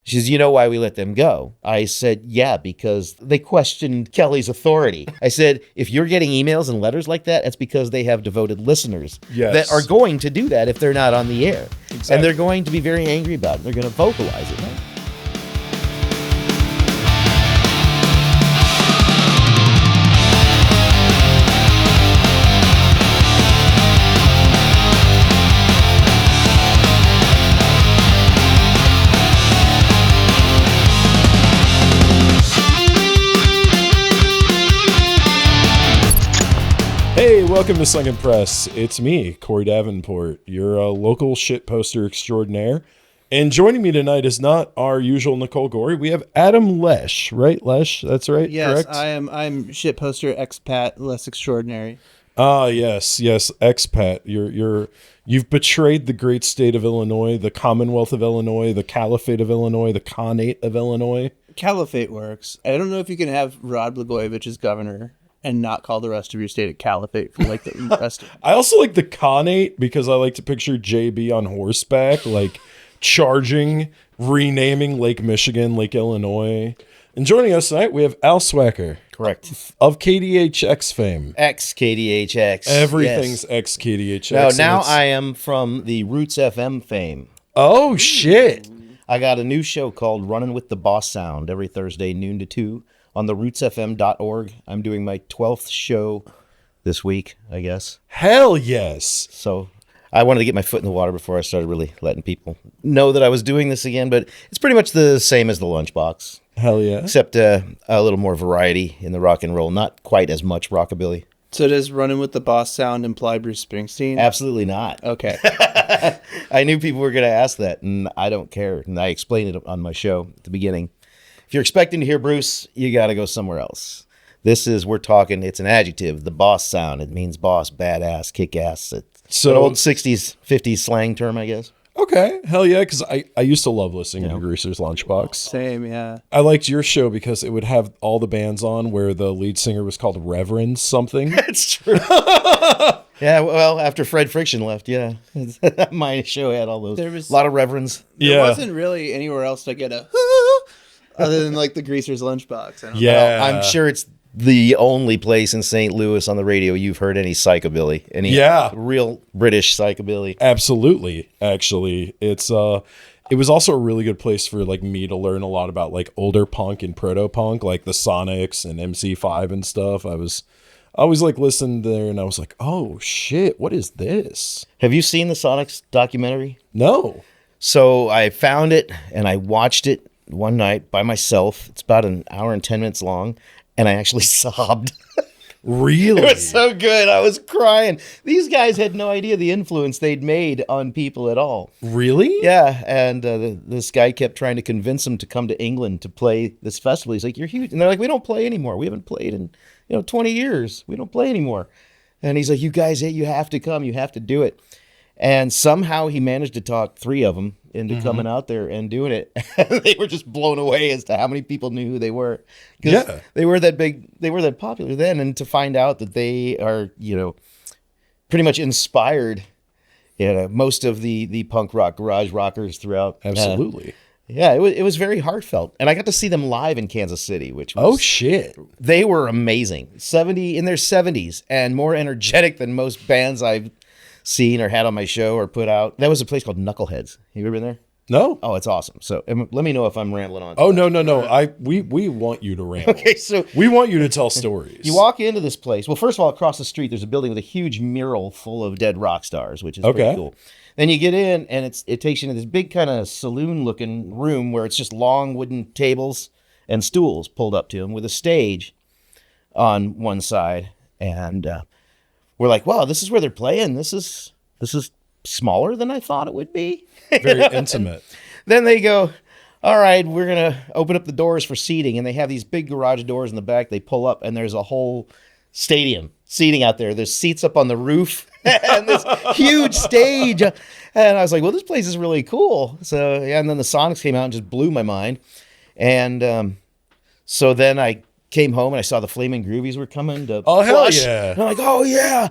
She says, you know why we let them go? I said, yeah, because they questioned Kelly's authority. I said, if you're getting emails and letters like that, it's because they have devoted listeners that are going to do that if they're not on the air. Exactly. And they're going to be very angry about it. They're going to vocalize it. Right? Hey, welcome to Sunken Press. It's me, Corey Davenport, your local shit poster extraordinaire. And joining me tonight is not our usual Nicole Gorey. We have Adam Lesh, right? Lesh, that's right? Yes, correct? I'm shit poster expat, less extraordinary. Ah, yes, expat. You've betrayed the great state of Illinois, the Commonwealth of Illinois, the Caliphate of Illinois, the Khanate of Illinois. Caliphate works. I don't know if you can have Rod Blagojevich as governor and not call the rest of your state a caliphate for like the rest of I also like the Khanate because I like to picture JB on horseback, like charging, renaming Lake Michigan, Lake Illinois. And joining us tonight, we have Al Swacker. Correct. Of KDHX fame. Ex-KDHX. Everything's yes. ex-KDHX. Now I am from the Roots FM fame. Oh, shit. I got a new show called Running with the Boss Sound every Thursday, noon to 2. On the rootsfm.org. I'm doing my 12th show this week, I guess. Hell yes. So I wanted to get my foot in the water before I started really letting people know that I was doing this again, but it's pretty much the same as the Lunchbox. Hell yeah. Except a little more variety in the rock and roll, not quite as much rockabilly. So does Running with the Boss Sound imply Bruce Springsteen? Absolutely not. Okay. I knew people were going to ask that, and I don't care. And I explained it on my show at the beginning. If you're expecting to hear Bruce, you got to go somewhere else. It's an adjective, the boss sound. It means boss, badass, kick-ass. It's an old 60s, 50s slang term, I guess. Okay, hell yeah, because I used to love listening to Greaser's Lunchbox. Same, yeah. I liked your show because it would have all the bands on where the lead singer was called Reverend something. That's true. Yeah, well, after Fred Friction left, yeah. My show had all those. A lot of reverends. There wasn't really anywhere else to get a other than like the Greaser's Lunchbox. I'm sure it's the only place in St. Louis on the radio you've heard any psychobilly, any real British psychobilly. Absolutely, actually, it was also a really good place for like me to learn a lot about like older punk and proto punk, like the Sonics and MC5 and stuff. I always like listened there, and I was like, oh shit, what is this? Have you seen the Sonics documentary? No. So I found it and I watched it one night by myself. It's about an hour and 10 minutes long, and I actually sobbed. Really? It was so good. I was crying. These guys had no idea the influence they'd made on people at all. Really? Yeah, and this guy kept trying to convince them to come to England to play this festival. He's like, you're huge. And they're like, we don't play anymore. We haven't played in 20 years. We don't play anymore. And he's like, you guys, you have to come. You have to do it. And somehow he managed to talk 3 of them into coming out there and doing it. They were just blown away as to how many people knew who they were. Because they were that big, they were that popular then. And to find out that they are, pretty much inspired most of the punk rock garage rockers throughout. Absolutely. It was very heartfelt. And I got to see them live in Kansas City, which was... Oh, shit. They were amazing. In their 70s and more energetic than most bands I've seen or had on my show or put out. That was a place called Knuckleheads. Have you ever been there? No. Oh, it's awesome. So let me know if I'm rambling on. Oh, no. We want you to ramble. Okay, so we want you to tell stories. You walk into this place. Well, first of all, across the street, there's a building with a huge mural full of dead rock stars, which is pretty cool. Then you get in, and it takes you into this big kind of saloon-looking room where it's just long wooden tables and stools pulled up to them with a stage on one side. And we're like, wow, this is where they're playing. This is smaller than I thought it would be. Very intimate. Then they go, all right, we're going to open up the doors for seating. And they have these big garage doors in the back. They pull up, and there's a whole stadium seating out there. There's seats up on the roof and this huge stage. And I was like, well, this place is really cool. So, and then the Sonics came out and just blew my mind. And so then I came home and I saw the Flaming Groovies were coming to hell Plush. yeah. And I'm like, oh, yeah.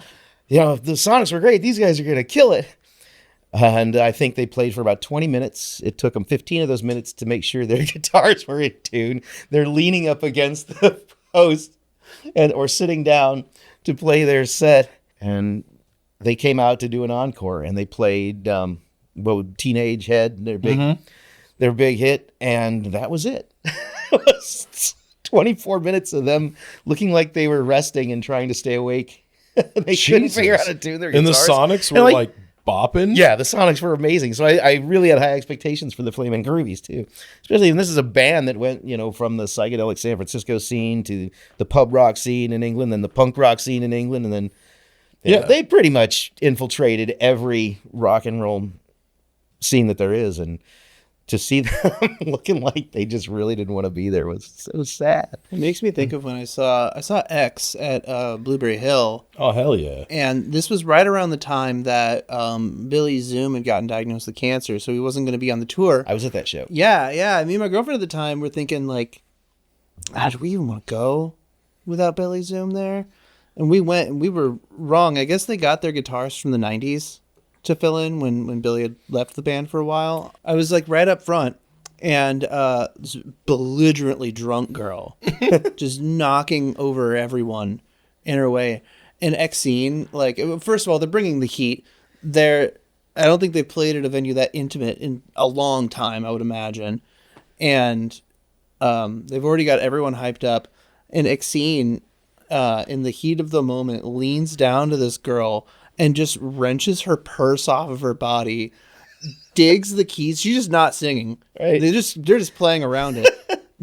The Sonics were great. These guys are going to kill it. And I think they played for about 20 minutes. It took them 15 of those minutes to make sure their guitars were in tune. They're leaning up against the post or sitting down to play their set. And they came out to do an encore, and they played Teenage Head, their big hit, and that was it. It was 24 minutes of them looking like they were resting and trying to stay awake. They couldn't figure out how to tune their And guitars. the Sonics were like bopping. Yeah, the Sonics were amazing. So I really had high expectations for the Flamin' Groovies too. Especially, and this is a band that went, from the psychedelic San Francisco scene to the pub rock scene in England, then the punk rock scene in England, and then they pretty much infiltrated every rock and roll scene that there is. And to see them looking like they just really didn't want to be there was so sad. It makes me think of when I saw X at Blueberry Hill. Oh, hell yeah. And this was right around the time that Billy Zoom had gotten diagnosed with cancer, so he wasn't going to be on the tour. I was at that show. Yeah. Me and my girlfriend at the time were thinking, like, do we even want to go without Billy Zoom there? And we went, and we were wrong. I guess they got their guitars from the 90s to fill in when Billy had left the band for a while. I was like right up front, and this belligerently drunk girl just knocking over everyone in her way. And X scene, like, first of all, they're bringing the heat. I don't think they've played at a venue that intimate in a long time, I would imagine. And they've already got everyone hyped up. And X scene, in the heat of the moment, leans down to this girl and just wrenches her purse off of her body, digs the keys. She's just not singing. Right. They're just playing around it.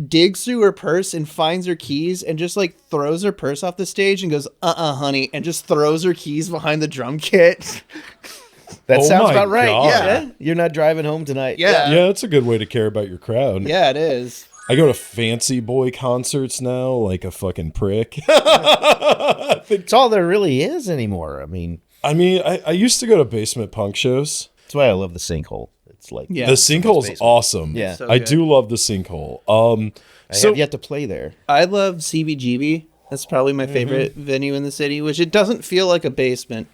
Digs through her purse and finds her keys and just like throws her purse off the stage and goes, honey, and just throws her keys behind the drum kit. That sounds my about right. God. Yeah. You're not driving home tonight. Yeah. Yeah, that's a good way to care about your crowd. Yeah, it is. I go to fancy boy concerts now like a fucking prick. It's all there really is anymore. I used to go to basement punk shows. That's why I love the Sinkhole. It's like Yeah. The Sinkhole's basement. awesome. Yeah. So I good. do love the Sinkhole. I have yet to play there. I love CBGB. That's probably my favorite venue in the city, which it doesn't feel like a basement.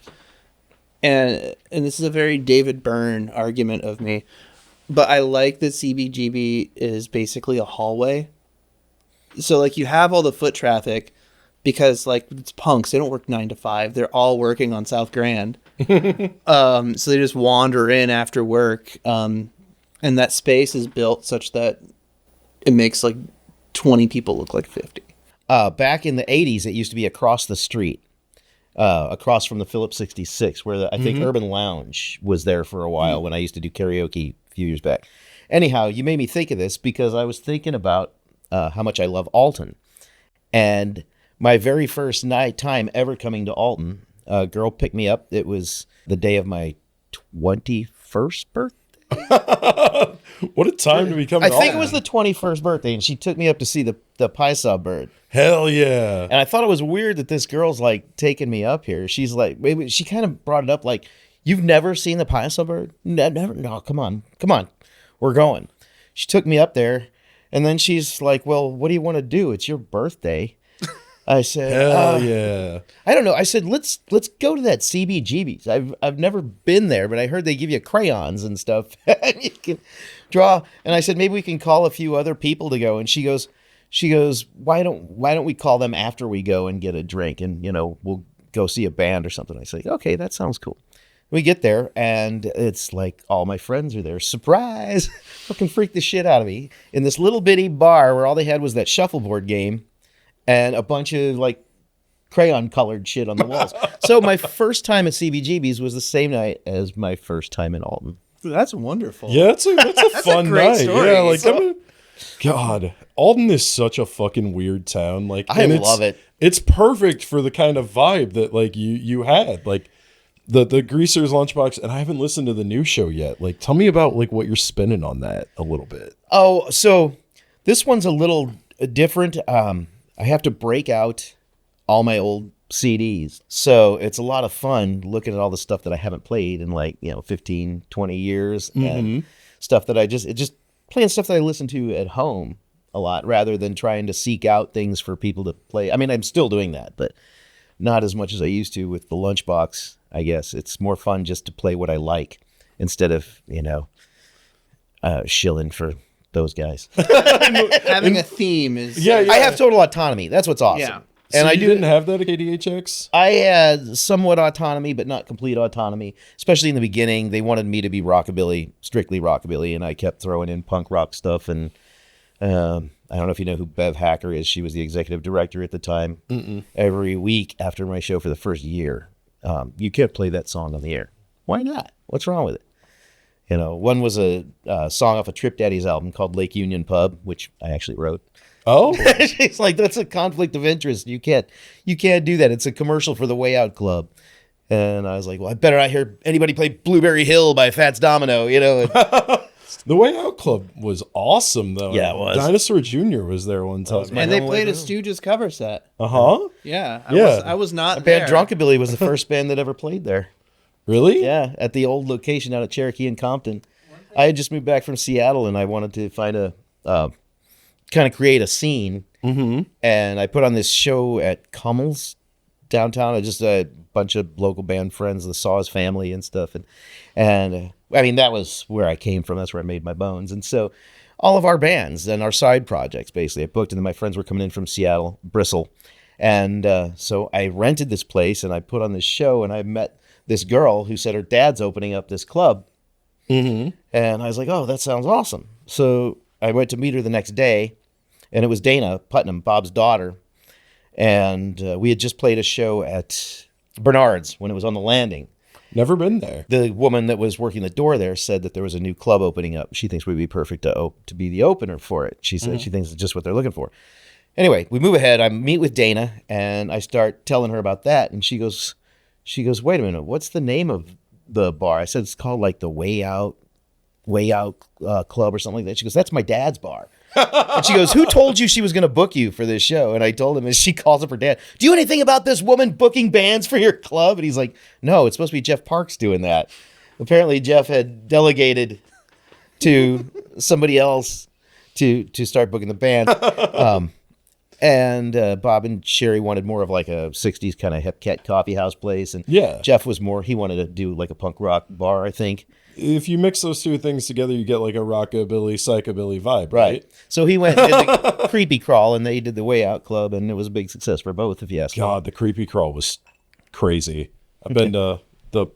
And this is a very David Byrne argument of me. But I like that CBGB is basically a hallway. So, like, you have all the foot traffic because, like, it's punks. They don't work 9 to 5. They're all working on South Grand. So they just wander in after work. And that space is built such that it makes, like, 20 people look like 50. Back in the 80s, it used to be across the street, across from the Phillips 66, where I think Urban Lounge was there for a while when I used to do karaoke a few years back. Anyhow, you made me think of this because I was thinking about how much I love Alton. And my very first time ever coming to Alton, a girl picked me up. It was the day of my 21st birthday. What a time to become I an think it Alton. was the 21st birthday, and she took me up to see the Paisa bird. Hell yeah. And I thought it was weird that this girl's like taking me up here. She's like, maybe she kind of brought it up like, you've never seen the Paisa bird? Never. No, come on. We're going. She took me up there, and then she's like, well, what do you want to do? It's your birthday. I said, Hell yeah. I don't know. I said, let's go to that CBGB's. I've never been there, but I heard they give you crayons and stuff. And you can draw. And I said, maybe we can call a few other people to go. And she goes, why don't we call them after we go and get a drink, and we'll go see a band or something. I say, okay, that sounds cool. We get there, and it's like all my friends are there. Surprise! Fucking freaked the shit out of me in this little bitty bar where all they had was that shuffleboard game and a bunch of like crayon colored shit on the walls. So my first time at CBGB's was the same night as my first time in Alton. That's wonderful. Yeah, that's a fun great night. story. Yeah, like So- God, Alton is such a fucking weird town. Like, I and love it. It's perfect for the kind of vibe that like you had. Like the Greasers Lunchbox, and I haven't listened to the new show yet. Like, tell me about like what you're spinning on that a little bit. Oh, so this one's a little different. I have to break out all my old CDs. So it's a lot of fun looking at all the stuff that I haven't played in 15, 20 years and stuff that just playing stuff that I listen to at home a lot rather than trying to seek out things for people to play. I mean, I'm still doing that, but not as much as I used to with the Lunchbox, I guess. It's more fun just to play what I like instead of, shilling for those guys. Having a theme is Yeah, I have total autonomy. That's what's awesome. Yeah. And And you didn't have that at KDHX? I had somewhat autonomy, but not complete autonomy. Especially in the beginning, they wanted me to be rockabilly, strictly rockabilly, and I kept throwing in punk rock stuff. And I don't know if you know who Bev Hacker is. She was the executive director at the time. Every week after my show for the first year, you can't play that song on the air. Why not? What's wrong with it? One was a song off a Trip Daddy's album called Lake Union Pub, which I actually wrote. Oh, It's like, that's a conflict of interest. You can't do that. It's a commercial for the Way Out Club. And I was like, well, I better not hear anybody play Blueberry Hill by Fats Domino, and the Way Out Club was awesome, though. Yeah, it was. Dinosaur Jr. was there one time. and they own played way a Stooges cover set. Uh-huh. Yeah. Yeah. I was not Band there. Drunkabilly was the first band that ever played there. Really? Yeah, at the old location out at Cherokee and Compton. I had just moved back from Seattle, and I wanted to find a kind of create a scene. And I put on this show at Kummel's downtown. Just a bunch of local band friends, the Saws family and stuff. And I mean, that was where I came from. That's where I made my bones. And so all of our bands and our side projects, basically, I booked, and then my friends were coming in from Seattle, Bristol. And so I rented this place, and I put on this show, and I met this girl who said her dad's opening up this club. And I was like, oh, that sounds awesome. So I went to meet her the next day, and it was Dana Putnam, Bob's daughter. And we had just played a show at Bernard's when it was on the landing. Never been there. The woman that was working the door there said that there was a new club opening up. She thinks we'd be perfect to be the opener for it. She said she thinks it's just what they're looking for. Anyway, we move ahead. I meet with Dana, and I start telling her about that. And she goes, wait a minute, what's the name of the bar? I said, it's called like the Way Out Club or something like that. She goes, that's my dad's bar. And she goes, who told you she was going to book you for this show? And I told him, and she calls up her dad, do you know anything about this woman booking bands for your club? And he's like, no, it's supposed to be Jeff Parks doing that. Apparently Jeff had delegated to somebody else to start booking the band. And Bob and Sherry wanted more of like a 60s kind of hip cat coffee house place. And Yeah. Jeff was more, he wanted to do like a punk rock bar, I think. If you mix those two things together, you get like a rockabilly, psychobilly vibe, right? So he went and did the Creepy Crawl, and they did the Way Out Club, and it was a big success for both, if you ask me. God, the Creepy Crawl was crazy. I've been to the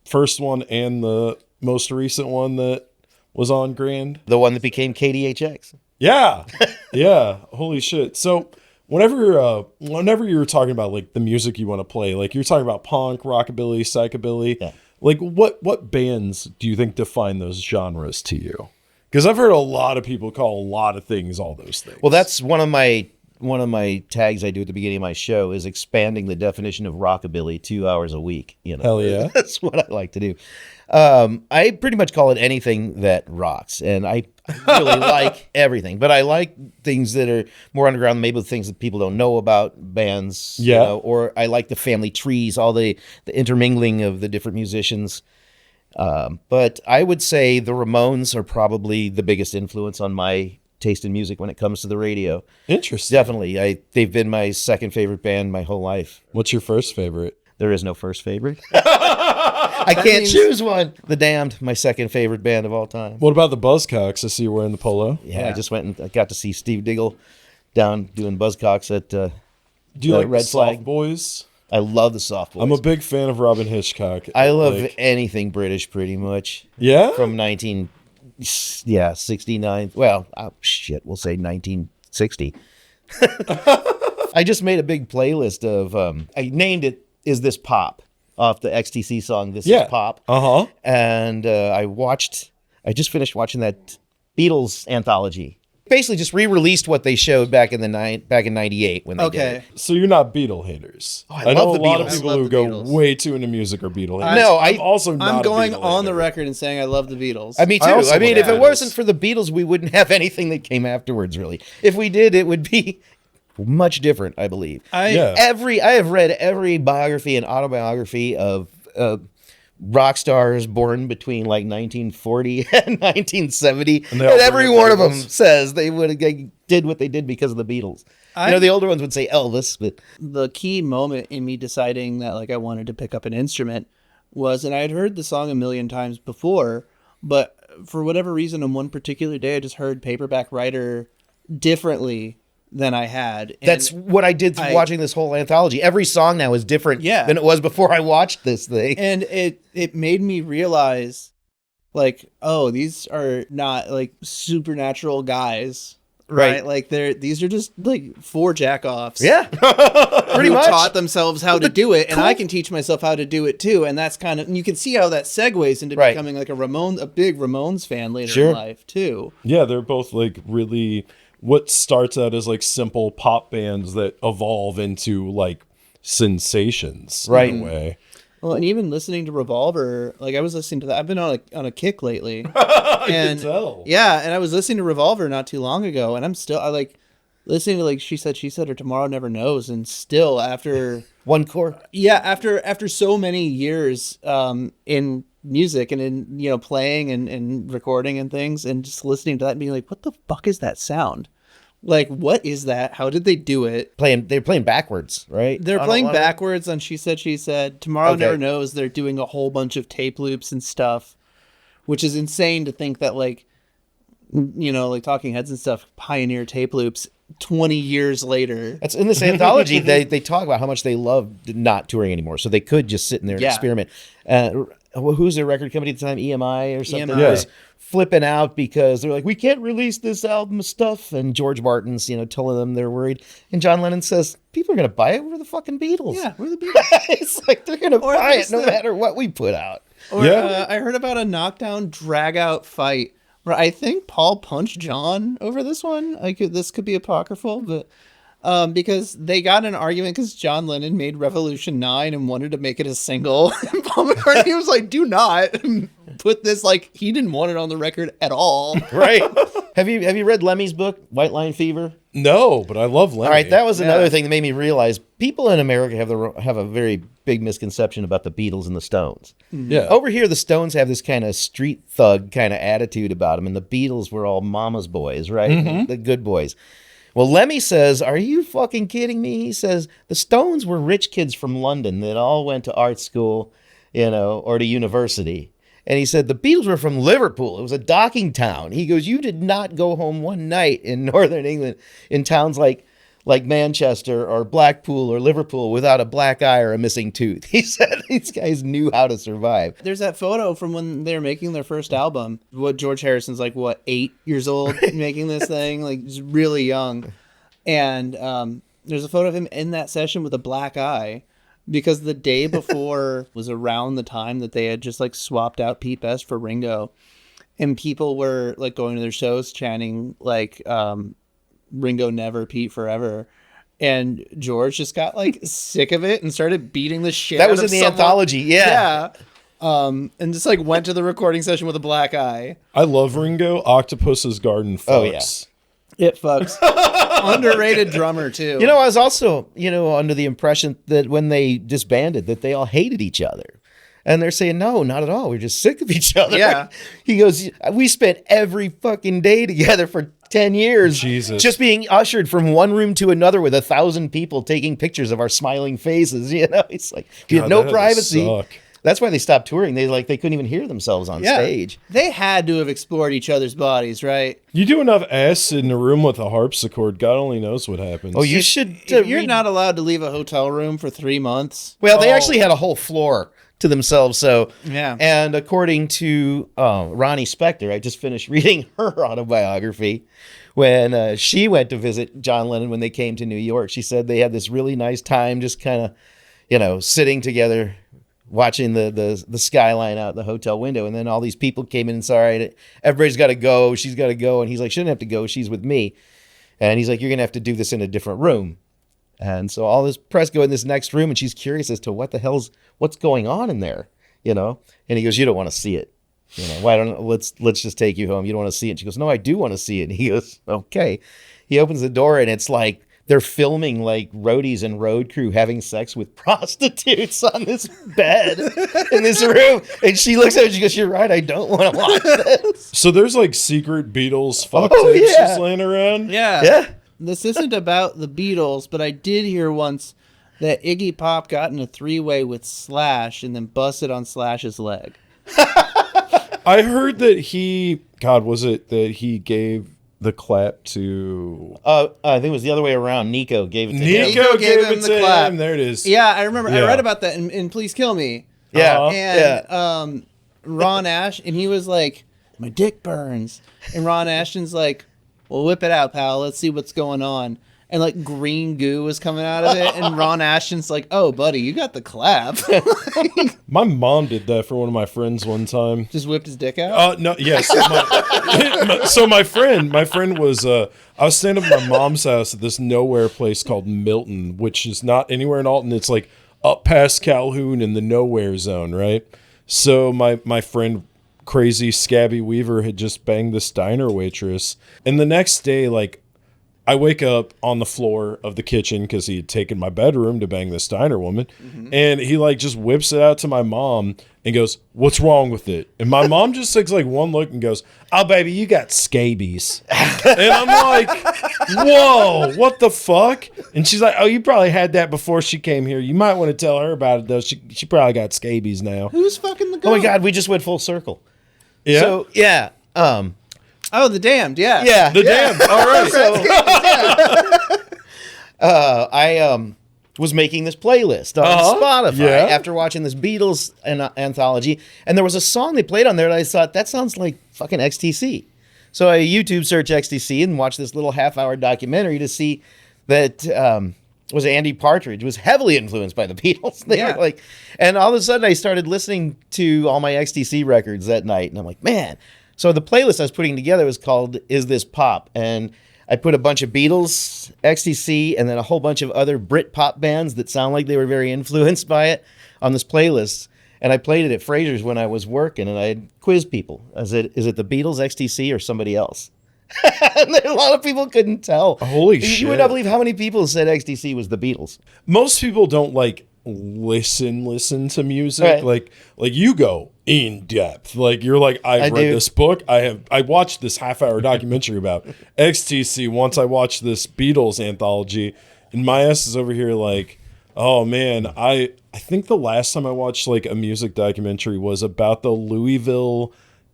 first one and the most recent one that was on Grand. The one that became KDHX. Yeah. Yeah. Holy shit. So whenever you were talking about like the music you want to play, like you're talking about punk, rockabilly, psychobilly, Yeah. like what bands do you think define those genres to you? Because I've heard a lot of people call a lot of things all those things. Well, that's one of my tags I do at the beginning of my show is expanding the definition of rockabilly 2 hours a week. Hell yeah. That's what I like to do. I pretty much call it anything that rocks, and I really like everything, but I like things that are more underground, maybe things that people don't know about bands. Yeah. Or I like the family trees, all the intermingling of the different musicians. But I would say the Ramones are probably the biggest influence on my taste in music when it comes to the radio. Interesting. Definitely. They've been my second favorite band my whole life. What's your first favorite? There is no first favorite. I can't choose one. The Damned, my second favorite band of all time. What about the Buzzcocks? I see you wearing the polo. Yeah, I just went and I got to see Steve Diggle down doing Buzzcocks at Do you like Red the Soft Flag. Boys? I love the Soft Boys. I'm a big fan of Robin Hitchcock. I love Like, anything British pretty much. yeah? From 69. Well, we'll say 1960. I just made a big playlist of, I named it Is This Pop? Off the XTC song This Is Pop. Uh-huh. And I just finished watching that Beatles anthology. Basically just re-released what they showed back in 98 when they did it. So you're not Beatle haters. I know love a the lot of Beatles. people I love who the go Beatles. way too into music are Beatle haters. No, I'm also not I'm a going Beatle on the hater. record and saying I love the Beatles. Me too. I also I mean, love if it the wasn't Beatles. for the Beatles, we wouldn't have anything that came afterwards, really. If we did, it would be much different, I believe. Yeah. I have read every biography and autobiography of rock stars born between like 1940 and 1970, and they all every bring up one of them Beatles. says they did what they did because of the Beatles. The older ones would say Elvis, but the key moment in me deciding that like I wanted to pick up an instrument was, and I had heard the song a million times before, but for whatever reason, on one particular day, I just heard Paperback Writer differently than I had. And That's what I did through watching this whole anthology. Every song now is different than it was before I watched this thing. And it made me realize, like, oh, these are not like supernatural guys. Right. Like these are just like 4 jack-offs. Yeah. Pretty who much. taught themselves how to do it, and I can teach myself how to do it too. And that's kind of, and you can see how that segues into becoming like a big Ramones fan later in life too. Yeah, they're both like really what starts out as like simple pop bands that evolve into like sensations in a way. Well, and even listening to Revolver, like I was listening to that. I've been on a kick lately. I can tell. Yeah, and I was listening to Revolver not too long ago, and I like listening to like She Said or Tomorrow Never Knows, and still after one chord. Yeah, after so many years in music and in playing and recording and things, and just listening to that and being like, what the fuck is that sound? Like, what is that? How did they do it? They're playing backwards, right? They're playing backwards on She Said. Tomorrow Never Knows. They're doing a whole bunch of tape loops and stuff, which is insane to think that, like, like Talking Heads and stuff pioneer tape loops 20 years later. That's in this anthology. They talk about how much they love not touring anymore, so they could just sit in there and experiment. Who's their record company at the time? EMI or something? EMI. Was flipping out because they're like, we can't release this album of stuff. And George Martin's, telling them they're worried. And John Lennon says, people are going to buy it. We're the fucking Beatles. Yeah, we're the Beatles. It's like they're going to buy it no matter what we put out. Or I heard about a knockdown, drag-out fight where I think Paul punched John over this one. This could be apocryphal, but because they got in an argument because John Lennon made Revolution 9 and wanted to make it a single. And Paul McCartney was like, do not put this, like, he didn't want it on the record at all. Right. Have you read Lemmy's book, White Line Fever? No, but I love Lemmy. All right, that was another thing that made me realize people in America have a very big misconception about the Beatles and the Stones. Yeah. Over here, the Stones have this kind of street thug kind of attitude about them, and the Beatles were all mama's boys, right? Mm-hmm. The good boys. Well, Lemmy says, are you fucking kidding me? He says, the Stones were rich kids from London that all went to art school, or to university. And he said, the Beatles were from Liverpool. It was a docking town. He goes, you did not go home one night in northern England in towns like Manchester or Blackpool or Liverpool without a black eye or a missing tooth. He said these guys knew how to survive. There's that photo from when they were making their first album. George Harrison's like, 8 years old making this thing? Like, he's really young. And there's a photo of him in that session with a black eye. Because the day before was around the time that they had just like swapped out Pete Best for Ringo, and people were like going to their shows chanting like Ringo never, Pete forever, and George just got like sick of it and started beating the shit. That was in the anthology, yeah. And just like went to the recording session with a black eye. I love Ringo. Octopus's Garden fucks. Oh, yeah. It fucks. Underrated drummer too. I was also, under the impression that when they disbanded that they all hated each other. And they're saying, no, not at all. We're just sick of each other. Yeah. He goes, we spent every fucking day together for 10 years. Jesus. Just being ushered from one room to another with 1,000 people taking pictures of our smiling faces. It's like, we had no privacy. Suck. That's why they stopped touring. They couldn't even hear themselves on stage. They had to have explored each other's bodies, right? You do enough acid in a room with a harpsichord, God only knows what happens. Oh, you should. If you're not allowed to leave a hotel room for 3 months. Well, they actually had a whole floor to themselves. So, yeah. And according to Ronnie Spector, I just finished reading her autobiography. When she went to visit John Lennon when they came to New York, she said they had this really nice time, just kind of, sitting together, watching the skyline out the hotel window. And then all these people came in and said, all right, everybody's got to go. She's got to go. And he's like, she doesn't have to go. She's with me. And he's like, you're going to have to do this in a different room. And so all this press go in this next room, and she's curious as to what's going on in there, And he goes, you don't want to see it. Let's just take you home. You don't want to see it. And she goes, no, I do want to see it. And he goes, okay. He opens the door, and it's like, they're filming like roadies and road crew having sex with prostitutes on this bed in this room. And she looks at it and she goes, you're right, I don't want to watch this. So there's like secret Beatles fuck tapes just laying around? Yeah. Yeah. This isn't about the Beatles, but I did hear once that Iggy Pop got in a 3-way with Slash and then busted on Slash's leg. I heard that was it that he gave the clap to... I think it was the other way around. Nico gave it to him. Nico gave it the to clap. him. There it is. Yeah, I remember. Yeah. I read about that in Please Kill Me. Yeah. And Ron Ash, and he was like, my dick burns. And Ron Ashton's like, well, whip it out, pal. Let's see what's going on. And like green goo was coming out of it. And Ron Ashton's like, oh, buddy, you got the clap. My mom did that for one of my friends one time. Just whipped his dick out? No, yes. So my friend was, I was staying at my mom's house at this nowhere place called Milton, which is not anywhere in Alton. It's like up past Calhoun in the nowhere zone, right? So my friend, crazy Scabby Weaver, had just banged this diner waitress. And the next day, like, I wake up on the floor of the kitchen because he had taken my bedroom to bang this diner woman. Mm-hmm. And he like just whips it out to my mom and goes, what's wrong with it? And my mom just takes like one look and goes, oh, baby, you got scabies. And I'm like, whoa, what the fuck? And she's like, oh, you probably had that before she came here. You might want to tell her about it, though. She probably got scabies now. Who's fucking the Oh goat? my God, we just went full circle. Yeah. So, yeah. Oh, the damned, yeah. Yeah. The damn. All right. I was making this playlist on Spotify Yeah. after watching this Beatles anthology, and there was a song they played on there, and I thought, that sounds like fucking XTC. So I YouTube search XTC and watched this little half-hour documentary to see that was Andy Partridge was heavily influenced by the Beatles. They were like, and all of a sudden I started listening to all my XTC records that night, and I'm like, man. So the playlist I was putting together was called Is This Pop? And I put a bunch of Beatles, XTC, and then a whole bunch of other Brit pop bands that sound like they were very influenced by it on this playlist. And I played it at Fraser's when I was working, and I quizzed people. Is it the Beatles, XTC, or somebody else? And a lot of people couldn't tell. Holy shit. You would not believe how many people said XTC was the Beatles. Most people don't like listen to music. Right. Like you go in depth. Like you're like, I've read this book. I watched this half-hour documentary about XTC once I watched this Beatles anthology, and my ass is over here like, oh man, I think the last time I watched like a music documentary was about the Louisville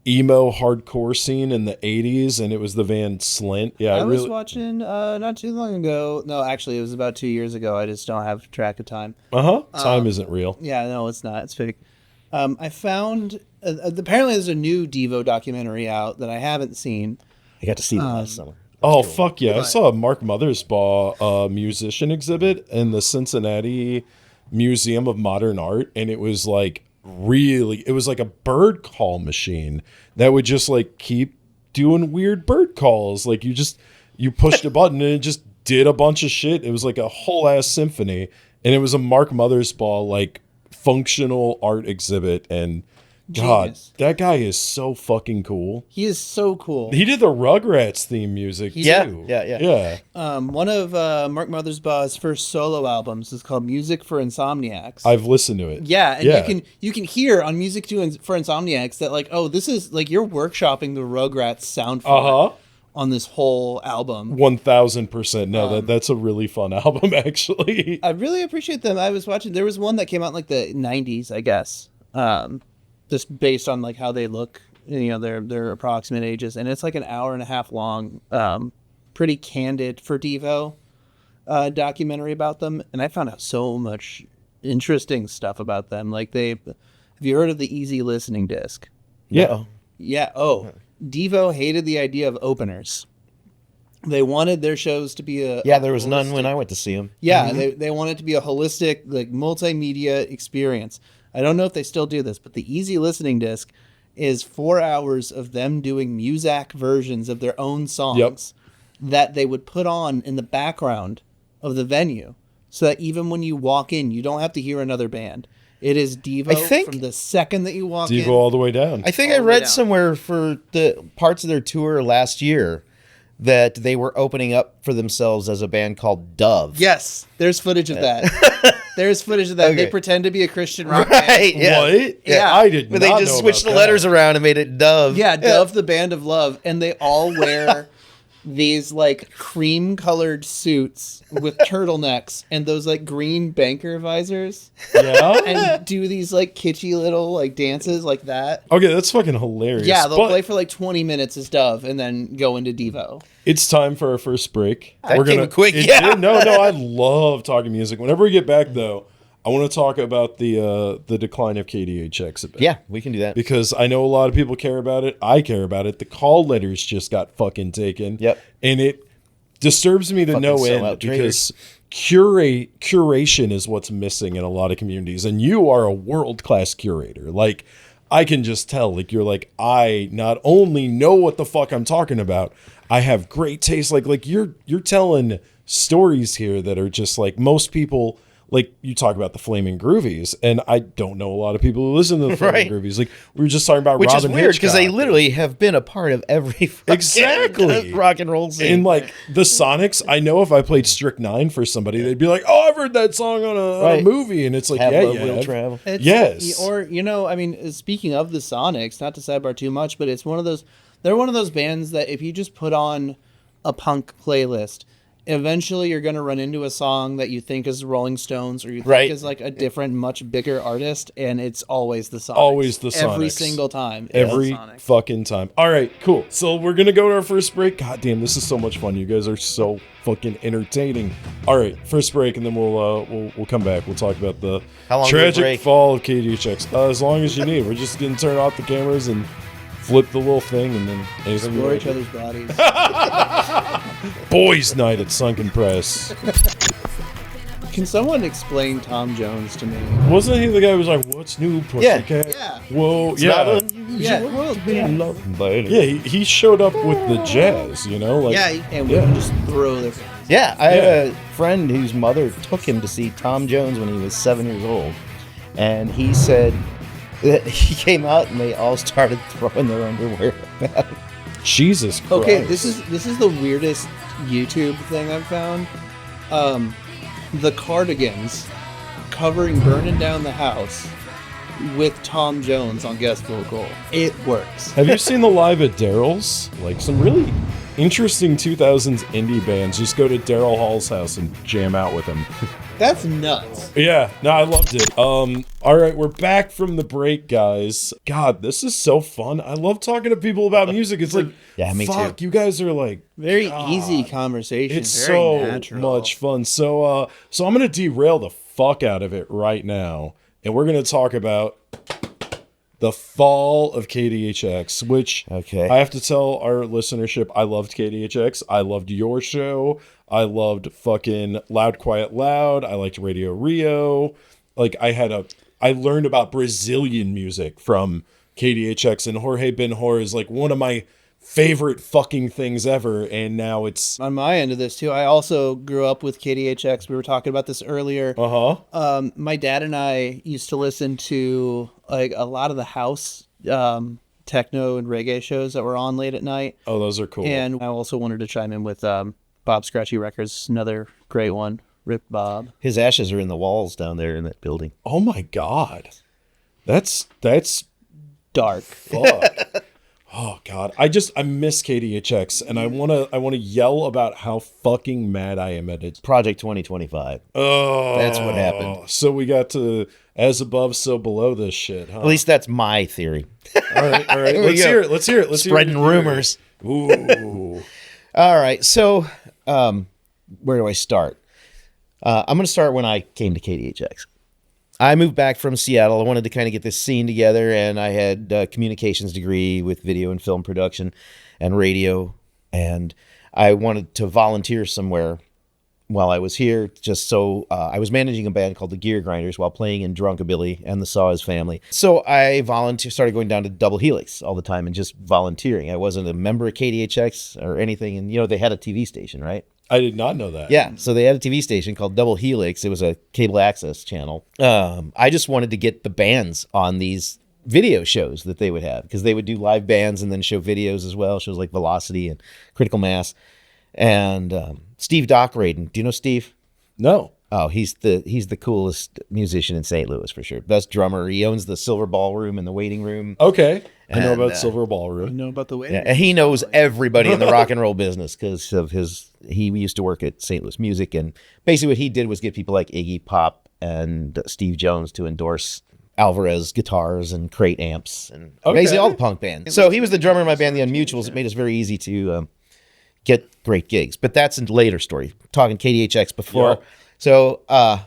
emo hardcore scene in the 80s, and it was the band Slint. Yeah, I was watching not too long ago. No, actually, it was about 2 years ago. I just don't have track of time. Time isn't real. Yeah, no, it's not. It's fake. I found apparently there's a new Devo documentary out that I haven't seen. I got to see them last summer. Oh, fuck yeah. I saw a Mark Mothersbaugh musician exhibit in the Cincinnati Museum of Modern Art, and it was like it was like a bird call machine that would just like keep doing weird bird calls. Like you pushed a button and it just did a bunch of shit. It was like a whole ass symphony, and it was a Mark Mothersbaugh like functional art exhibit. And God, Genius. that guy is so fucking cool. He is so cool. He did the Rugrats theme music too. Yeah. One of Mark Mothersbaugh's first solo albums is called Music for Insomniacs. I've listened to it. Yeah, and you can hear on Music for Insomniacs that like, oh, this is like you're workshopping the Rugrats sound on this whole album. 1000%. No, that's a really fun album actually. I really appreciate them. I was watching. There was one that came out in like the 90s, I guess. Just based on like how they look, you know, their approximate ages, and it's like an hour and a half long, pretty candid for Devo documentary about them, and I found out so much interesting stuff about them. Like have you heard of the easy listening disc? Yeah. Yeah. Oh, Devo hated the idea of openers. They wanted their shows to be there was none when I went to see them. Yeah, they wanted it to be a holistic, like multimedia experience. I don't know if they still do this, but the easy listening disc is 4 hours of them doing Muzak versions of their own songs that they would put on in the background of the venue, so that even when you walk in, you don't have to hear another band. It is Devo from the second that you walk in. Devo all the way down. I think I read somewhere for the parts of their tour last year that they were opening up for themselves as a band called Dove. Yes, there's footage of that. There's footage of that. Okay. They pretend to be a Christian rock band. Right, yeah. What? Yeah. I did But not they just know switched the about letters that. around and made it Dove. Yeah, Dove, the Band of Love, and they all wear these like cream colored suits with turtlenecks and those like green banker visors Yeah. and do these like kitschy little like dances like that. Okay, that's fucking hilarious. Yeah, they'll but play for like 20 minutes as Dove and then go into Devo. it's time for our first break. That came quick, it yeah. did. No, I love talking music. Whenever we get back, though, I want to talk about the decline of KDHX a bit. Yeah, we can do that. Because I know a lot of people care about it. I care about it. The call letters just got fucking taken. Yep. And it disturbs me to Fucking no sell end out because curation is what's missing in a lot of communities. And you are a world-class curator. Like, I can just tell. Like, you're like, I not only know what the fuck I'm talking about, I have great taste. Like you're telling stories here that are just like most people. Like, you talk about the Flaming Groovies, and I don't know a lot of people who listen to the Flaming Groovies. Like, we were just talking about Which Robin is weird because they Hitchcock. literally have been a part of every fucking Exactly. rock and roll scene. And like the Sonics, I know if I played Strychnine for somebody, they'd be like, "Oh, I've heard that song on a movie," and it's like, Have "Yeah, Love yeah, Will Travel. Yes. Or, you know, I mean, speaking of the Sonics, not to sidebar too much, but it's one of those, they're one of those bands that if you just put on a punk playlist, eventually you're going to run into a song that you think is Rolling Stones or you think is like a different, much bigger artist, and it's always the Sonics. Always the Sonics. Every single time. Every It's the Sonics. fucking time. All right, cool. So we're gonna go to our first break. God damn, this is so much fun. You guys are so fucking entertaining. All right, first break, and then we'll come back. We'll talk about the How long do we tragic break? fall of KDHX. As long as you need. We're just gonna turn off the cameras and flip the little thing, and then anything you Explore want each to do. other's bodies. Boys' night at Sunken Press. Can someone explain Tom Jones to me? Wasn't he the guy who was like, "What's new, pussycat?" Yeah. Whoa, It's yeah. not unusual Yeah. to be loved by anyone. Yeah, he showed up with the jazz, you know? Like, Yeah, and women just throw their Yeah, I had a friend whose mother took him to see Tom Jones when he was 7 years old. And he said that he came out and they all started throwing their underwear at him. Jesus Christ. Okay, this is the weirdest YouTube thing I've found. The Cardigans covering "Burning Down the House" with Tom Jones on guest vocal. It works. Have you seen the live at Daryl's? Like, some really interesting 2000s indie bands just go to Daryl Hall's house and jam out with him. That's nuts. Yeah, no, I loved it. All right, we're back from the break, guys. God, this is so fun. I love talking to people about music. It's like, Yeah, me fuck, too. you guys are like, Very easy conversation. it's very so natural. much fun. So I'm gonna derail the fuck out of it right now, and we're gonna talk about the fall of KDHX, which Okay. I have to tell our listenership, I loved KDHX. I loved your show. I loved fucking Loud Quiet Loud. I liked Radio Rio. Like, I learned about Brazilian music from KDHX, and Jorge Ben Hor is like one of my favorite fucking things ever. And now it's On my end of this too, I also grew up with KDHX. We were talking about this earlier. My dad and I used to listen to like a lot of the house techno and reggae shows that were on late at night. Oh, those are cool. And I also wanted to chime in with Bob Scratchy Records, another great one. Rip Bob. His ashes are in the walls down there in that building. Oh my God. That's Dark. fuck. Oh God. I miss KDHX, and I wanna yell about how fucking mad I am at it. Project 2025. Oh, That's what happened. So we got to as above, so below this shit, huh? At least that's my theory. All right. we Let's go. hear it. Let's hear it. Spreading rumors. Ooh. All right. So, where do I start? I'm going to start when I came to KDHX. I moved back from Seattle. I wanted to kind of get this scene together, and I had a communications degree with video and film production and radio, and I wanted to volunteer somewhere while I was here, just so I was managing a band called the Gear Grinders while playing in Drunkabilly and the Saw His Family. So I started going down to Double Helix all the time and just volunteering. I wasn't a member of KDHX or anything, and they had a TV station, right? I did not know that. Yeah, so they had a TV station called Double Helix. It was a cable access channel. I just wanted to get the bands on these video shows that they would have, because they would do live bands and then show videos as well, shows like Velocity and Critical Mass. And Steve Dockraden, do you know Steve? No. Oh, he's the coolest musician in St. Louis for sure. Best drummer. He owns the Silver Ballroom and the Waiting Room. Okay. I know And, about Silver Ballroom. You know about the way. yeah, and he knows everybody in the rock and roll business because of he used to work at St. Louis Music, and basically what he did was get people like Iggy Pop and Steve Jones to endorse Alvarez guitars and Crate amps and basically all the punk bands. So he was the drummer in my band, the Unmutuals. It made us very easy to get great gigs. But that's a later story. Talking KDHX before. Yep. So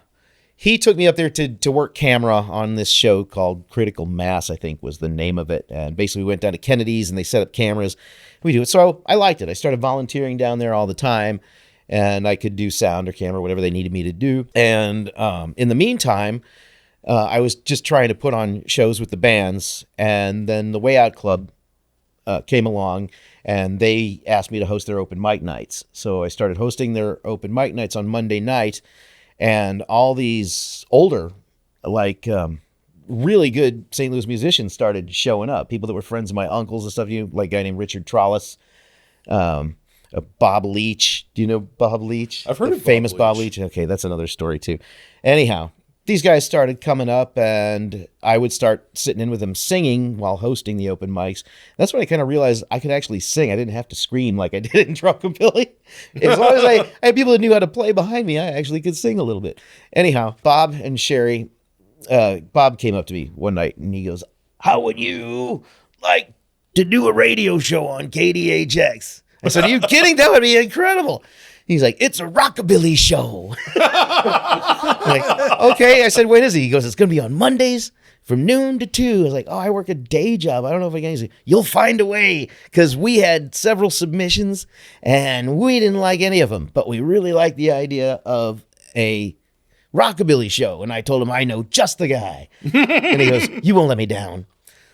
he took me up there to work camera on this show called Critical Mass, I think was the name of it. And basically we went down to Kennedy's and they set up cameras. We do it. So I liked it. I started volunteering down there all the time, and I could do sound or camera, whatever they needed me to do. And in the meantime, I was just trying to put on shows with the bands. And then the Way Out Club came along, and they asked me to host their open mic nights. So I started hosting their open mic nights on Monday night. And all these older, like really good St. Louis musicians started showing up. People that were friends of my uncles and stuff. Like a guy named Richard Trollis, Bob Leach. Do you know Bob Leach? I've heard the of Bob famous Bob Leach. Leach. Okay, that's another story too. Anyhow, these guys started coming up, and I would start sitting in with them singing while hosting the open mics. That's when I kind of realized I could actually sing. I didn't have to scream like I did in Rockabilly. As long as I had people that knew how to play behind me, I actually could sing a little bit. Anyhow, Bob and Sherry, Bob came up to me one night, and he goes, "How would you like to do a radio show on KDHX?" I said, "Are you kidding? That would be incredible." He's like, "It's a rockabilly show." I'm like, okay. I said, "When is it?" He goes, "It's going to be on Mondays from noon to 2. I was like, "Oh, I work a day job. I don't know if I can." He's like, "You'll find a way," because we had several submissions and we didn't like any of them, but we really liked the idea of a rockabilly show. And I told him, "I know just the guy." And he goes, "You won't let me down."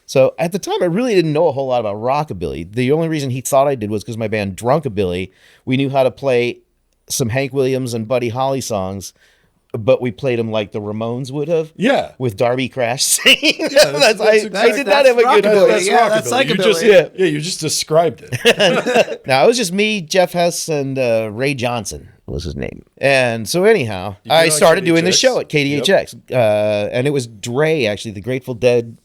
So at the time, I really didn't know a whole lot about rockabilly. The only reason he thought I did was because my band Drunkabilly, we knew how to play some Hank Williams and Buddy Holly songs, but we played them like the Ramones would have. Yeah. With Darby Crash singing. that's I did not have a good rockabilly. voice. Yeah, that's rockabilly. You just, psychobilly. you just described it. No, it was just me, Jeff Hess, and Ray Johnson was his name. And so anyhow, You do I it on started doing this KDHX? show at KDHX. And it was Dre, actually, the Grateful Dead.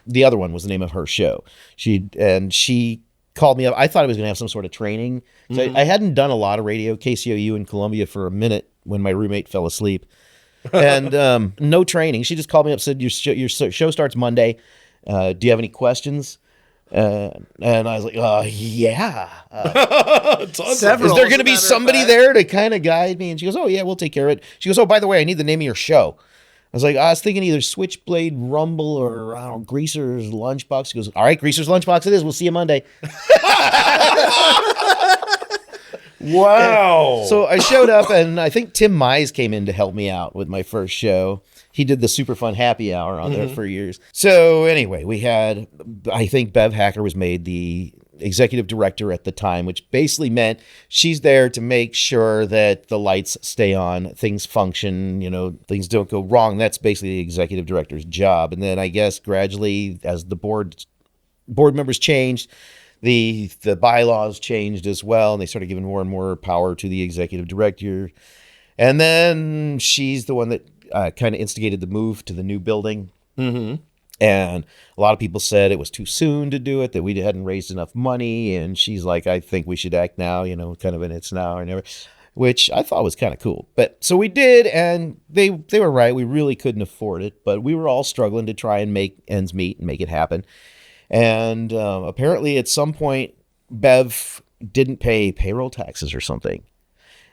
The other one was the name of her show. She called me up. I thought I was going to have some sort of training. So I hadn't done a lot of radio, KCOU in Columbia, for a minute when my roommate fell asleep. And no training. She just called me up, said, your show starts Monday. Do you have any questions? And I was like, yeah. Several. Is there going to as a be matter of somebody fact. there to kind of guide me? And she goes, "Oh, yeah, we'll take care of it." She goes, "Oh, by the way, I need the name of your show." I was like, I was thinking either Switchblade Rumble or, I don't know, Greaser's Lunchbox. She goes, "All right, Greaser's Lunchbox it is. We'll see you Monday." Wow. So I showed up, and I think Tim Mize came in to help me out with my first show. He did the super fun happy hour on there for years. So anyway, we had, I think Bev Hacker was made the executive director at the time, which basically meant she's there to make sure that the lights stay on, things function, things don't go wrong. That's basically the executive director's job. And then I guess gradually, as the board members changed, the bylaws changed as well, and they started giving more and more power to the executive director. And then she's the one that kind of instigated the move to the new building. Mm-hmm. And a lot of people said it was too soon to do it, that we hadn't raised enough money. And she's like, "I think we should act now, kind of an it's now or never," which I thought was kind of cool. But so we did, and they were right. We really couldn't afford it, but we were all struggling to try and make ends meet and make it happen. And apparently at some point, Bev didn't pay payroll taxes or something.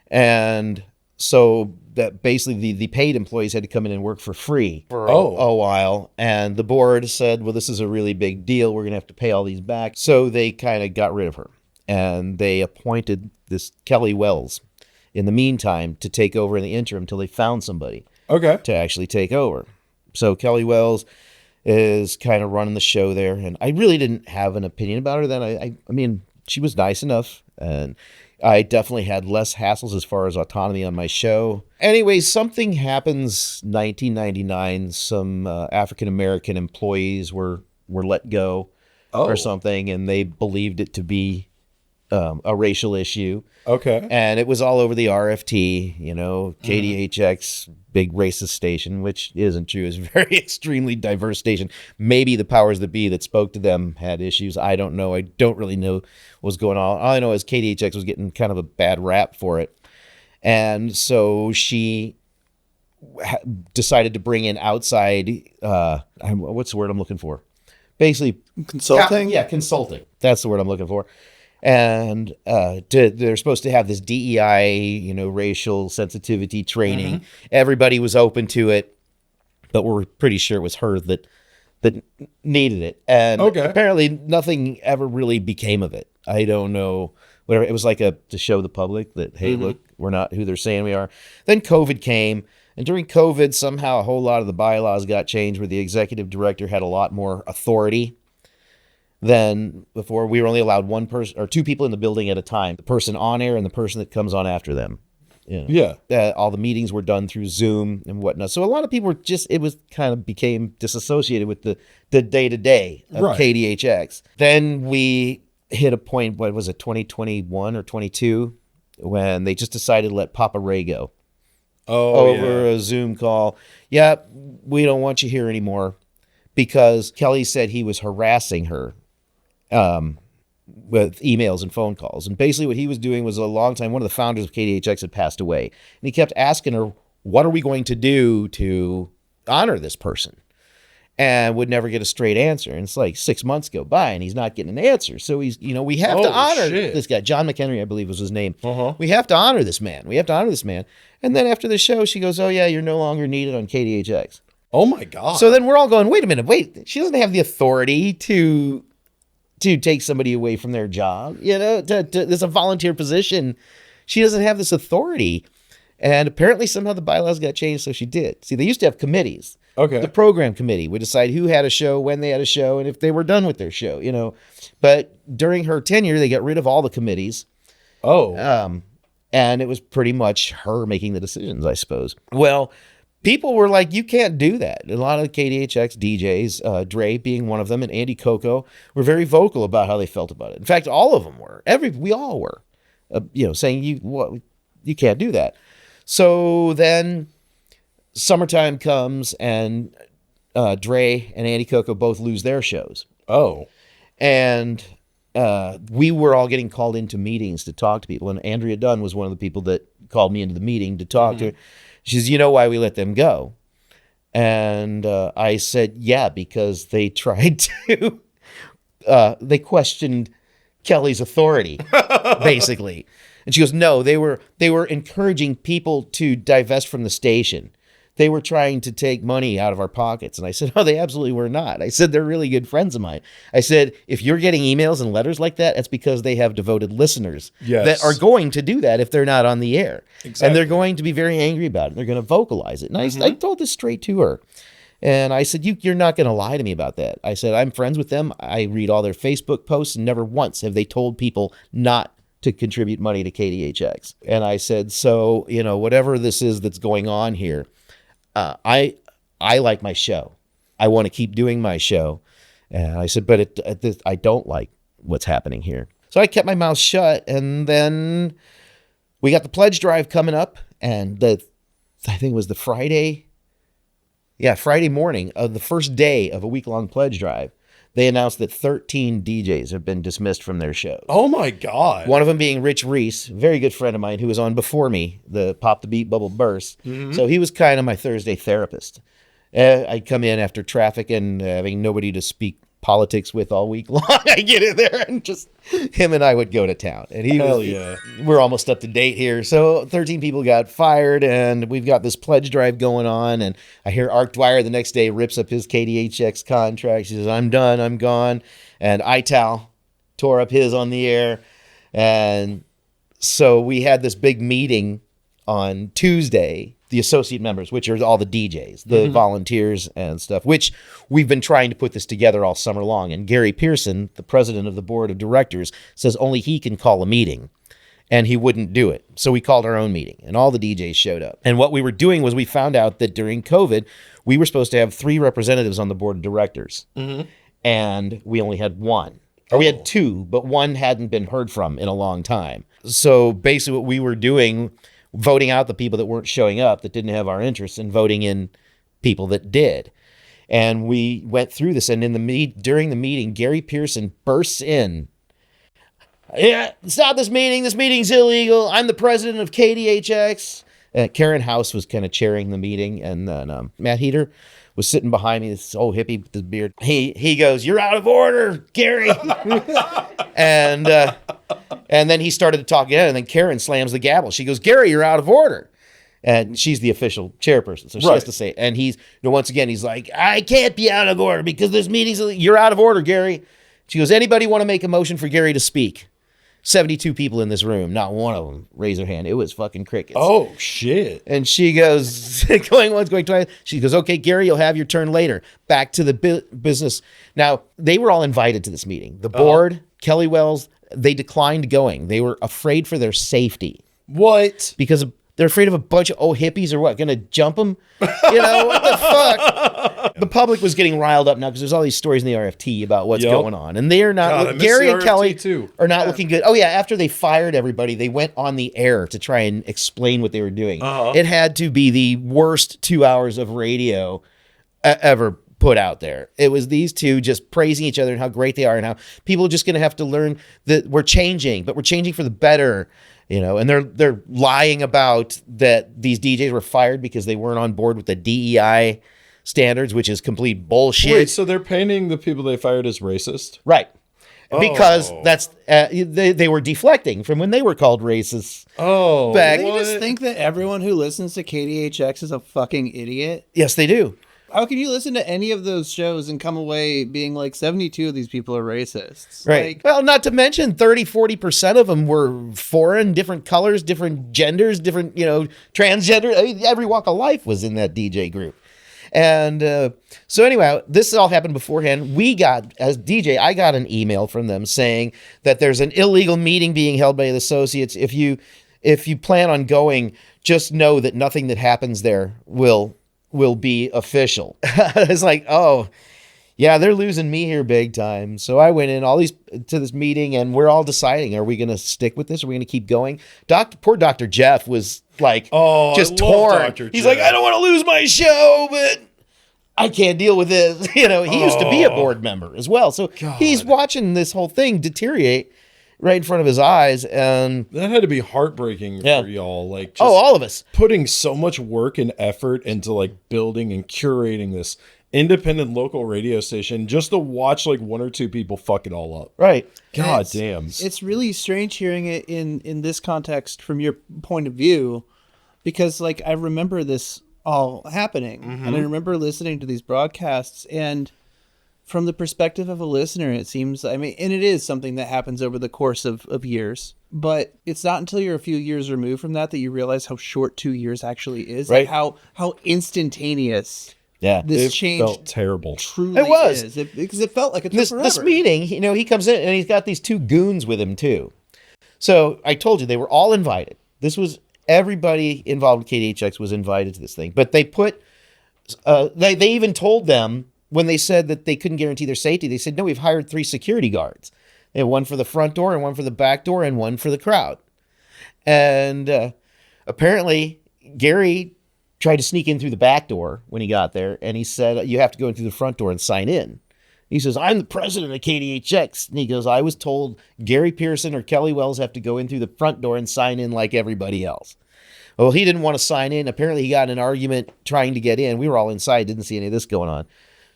And so that basically the paid employees had to come in and work for free for a while. And the board said, "Well, this is a really big deal. We're going to have to pay all these back." So they kind of got rid of her. And they appointed this Kelly Wells in the meantime to take over in the interim until they found somebody to actually take over. So Kelly Wells is kind of running the show there. And I really didn't have an opinion about her then. I mean, she was nice enough, and I definitely had less hassles as far as autonomy on my show. Anyway, something happens 1999. Some African-American employees were let go or something, and they believed it to be a racial issue. Okay. And it was all over the RFT, KDHX, big racist station, which isn't true. It's a very extremely diverse station. Maybe the powers that be that spoke to them had issues. I don't know. I don't really know what was going on. All I know is KDHX was getting kind of a bad rap for it. And so she decided to bring in outside, what's the word I'm looking for? Basically, Consulting? Yeah, consulting. That's the word I'm looking for. And they're supposed to have this DEI, racial sensitivity training. Everybody was open to it, but we're pretty sure it was her that needed it. And apparently nothing ever really became of it. I don't know. Whatever. It was like to show the public that, hey, look, we're not who they're saying we are. Then COVID came. And during COVID, somehow a whole lot of the bylaws got changed where the executive director had a lot more authority than before. We were only allowed one person or two people in the building at a time, the person on air and the person that comes on after them. All the meetings were done through Zoom and whatnot. So a lot of people were became disassociated with the day-to-day of KDHX. Then we hit a point, what was it, 2021 or 22, when they just decided to let Papa Ray go. Over a Zoom call. Yeah, we don't want you here anymore because Kelly said he was harassing her with emails and phone calls. And basically what he was doing was a long time, one of the founders of KDHX had passed away. And he kept asking her, what are we going to do to honor this person? And would never get a straight answer. And it's like 6 months go by and he's not getting an answer. So he's, we have to honor this guy. John McHenry, I believe was his name. We have to honor this man. And then after the show, she goes, oh yeah, you're no longer needed on KDHX. Oh my God. So then we're all going, wait a minute, she doesn't have the authority to take somebody away from their job. There's a volunteer position. She doesn't have this authority. And apparently somehow the bylaws got changed, so she did. See, they used to have committees. Okay. The program committee would decide who had a show, when they had a show, and if they were done with their show, But during her tenure, they got rid of all the committees. And it was pretty much her making the decisions, I suppose. Well, people were like, you can't do that. A lot of the KDHX DJs, Dre being one of them, and Andy Coco, were very vocal about how they felt about it. In fact, all of them were. We all were, saying you can't do that. So then summertime comes and Dre and Andy Coco both lose their shows. And we were all getting called into meetings to talk to people. And Andrea Dunn was one of the people that called me into the meeting to talk to her. She says, you know why we let them go? And I said, yeah, because they tried to, they questioned Kelly's authority, basically. And she goes, no, they were encouraging people to divest from the station. They were trying to take money out of our pockets. And I said, oh, they absolutely were not. I said, they're really good friends of mine. I said, if you're getting emails and letters like that, it's because they have devoted listeners that are going to do that if they're not on the air. Exactly. And they're going to be very angry about it. They're going to vocalize it. And I told this straight to her. And I said, you're not going to lie to me about that. I said, I'm friends with them. I read all their Facebook posts, and never once have they told people not to contribute money to KDHX. And I said, so, whatever this is that's going on here, I like my show. I want to keep doing my show. And I said, but I don't like what's happening here. So I kept my mouth shut. And then we got the pledge drive coming up. And I think it was the Friday morning of the first day of a week-long pledge drive. They announced that 13 DJs have been dismissed from their shows. Oh my God. One of them being Rich Reese, a very good friend of mine who was on before me, the Pop the Beat Bubble Burst. So he was kind of my Thursday therapist. I'd come in after traffic and having nobody to speak politics with all week long. I get in there and just him and I would go to town. And we're almost up to date here. So 13 people got fired, and we've got this pledge drive going on. And I hear Art Dwyer the next day rips up his KDHX contract. He says, I'm done, I'm gone. And Ital tore up his on the air. And so we had this big meeting on Tuesday, the associate members, which are all the DJs, the volunteers and stuff, which we've been trying to put this together all summer long. And Gary Pearson, the president of the board of directors, says only he can call a meeting, and he wouldn't do it. So we called our own meeting, and all the DJs showed up. And what we were doing was we found out that during COVID, we were supposed to have 3 representatives on the board of directors, and we only had 1. Or we had 2, but one hadn't been heard from in a long time. So basically what we were doing, voting out the people that weren't showing up, that didn't have our interests, and voting in people that did. And we went through this, and during the meeting, Gary Pearson bursts in. Yeah, stop this meeting. This meeting's illegal. I'm the president of KDHX. Karen House was kind of chairing the meeting, and then Matt Heater was sitting behind me, this old hippie with his beard. He goes, "You're out of order, Gary." and then he started to talk again, and then Karen slams the gavel. She goes, "Gary, you're out of order." And she's the official chairperson, so she has to say it. And once again, he's like, "I can't be out of order because this meeting's illegal. You're out of order, Gary." She goes, "Anybody want to make a motion for Gary to speak?" 72 people in this room, not one of them raised their hand. It was fucking crickets. Oh, shit. And she goes, going once, going twice. She goes, "Okay, Gary, you'll have your turn later." Back to the business. Now, they were all invited to this meeting. The board, Kelly Wells, they declined going. They were afraid for their safety. What? Because they're afraid of a bunch of old hippies or what, going to jump them? You know, what the fuck? The public was getting riled up now because there's all these stories in the RFT about what's going on. And they are not, God, Gary and RFT Kelly too. are not looking good. Oh yeah, after they fired everybody, they went on the air to try and explain what they were doing. It had to be the worst 2 hours of radio ever put out there. It was these two just praising each other and how great they are and how people are just going to have to learn that we're changing, but we're changing for the better. You know, and they're lying about that these DJs were fired because they weren't on board with the DEI standards, which is complete bullshit. Wait, so they're painting the people they fired as racist? Right. Because that's they were deflecting from when they were called racists. Oh, back. They just think that everyone who listens to KDHX is a fucking idiot. Yes, they do. How can you listen to any of those shows and come away being like 72 of these people are racists? Right. Like, Well, not to mention 30-40% of them were foreign, different colors, different genders, different, transgender. I mean, every walk of life was in that DJ group. And so anyway, this all happened beforehand. As DJ, I got an email from them saying that there's an illegal meeting being held by the associates. If you plan on going, just know that nothing that happens there will be official. It's like, oh, yeah, they're losing me here big time. So I went in to this meeting, and we're all deciding, are we going to stick with this? Are we going to keep going? Poor Dr. Jeff was like, just torn. Dr. He's Jeff. like, I don't want to lose my show, but I can't deal with this. He used to be a board member as well. So he's watching this whole thing deteriorate right in front of his eyes. And that had to be heartbreaking for y'all. Like, all of us putting so much work and effort into like building and curating this independent local radio station just to watch like one or two people fuck it all up. Right. God damn. It's really strange hearing it in this context from your point of view, because like I remember this all happening, and I remember listening to these broadcasts, and from the perspective of a listener, it seems, and it is something that happens over the course of years, but it's not until you're a few years removed from that you realize how short 2 years actually is, right? Like how instantaneous this change felt terrible. truly It was. is. Because it felt like it took forever. This meeting, he comes in and he's got these two goons with him too. So I told you, they were all invited. This was everybody involved with KDHX was invited to this thing, but they put, they even told them, when they said that they couldn't guarantee their safety, they said, no, we've hired 3 security guards. They have one for the front door and one for the back door and one for the crowd. And apparently Gary tried to sneak in through the back door when he got there. And he said, you have to go in through the front door and sign in. He says, I'm the president of KDHX. And he goes, I was told Gary Pearson or Kelly Wells have to go in through the front door and sign in like everybody else. Well, he didn't want to sign in. Apparently he got in an argument trying to get in. We were all inside, didn't see any of this going on.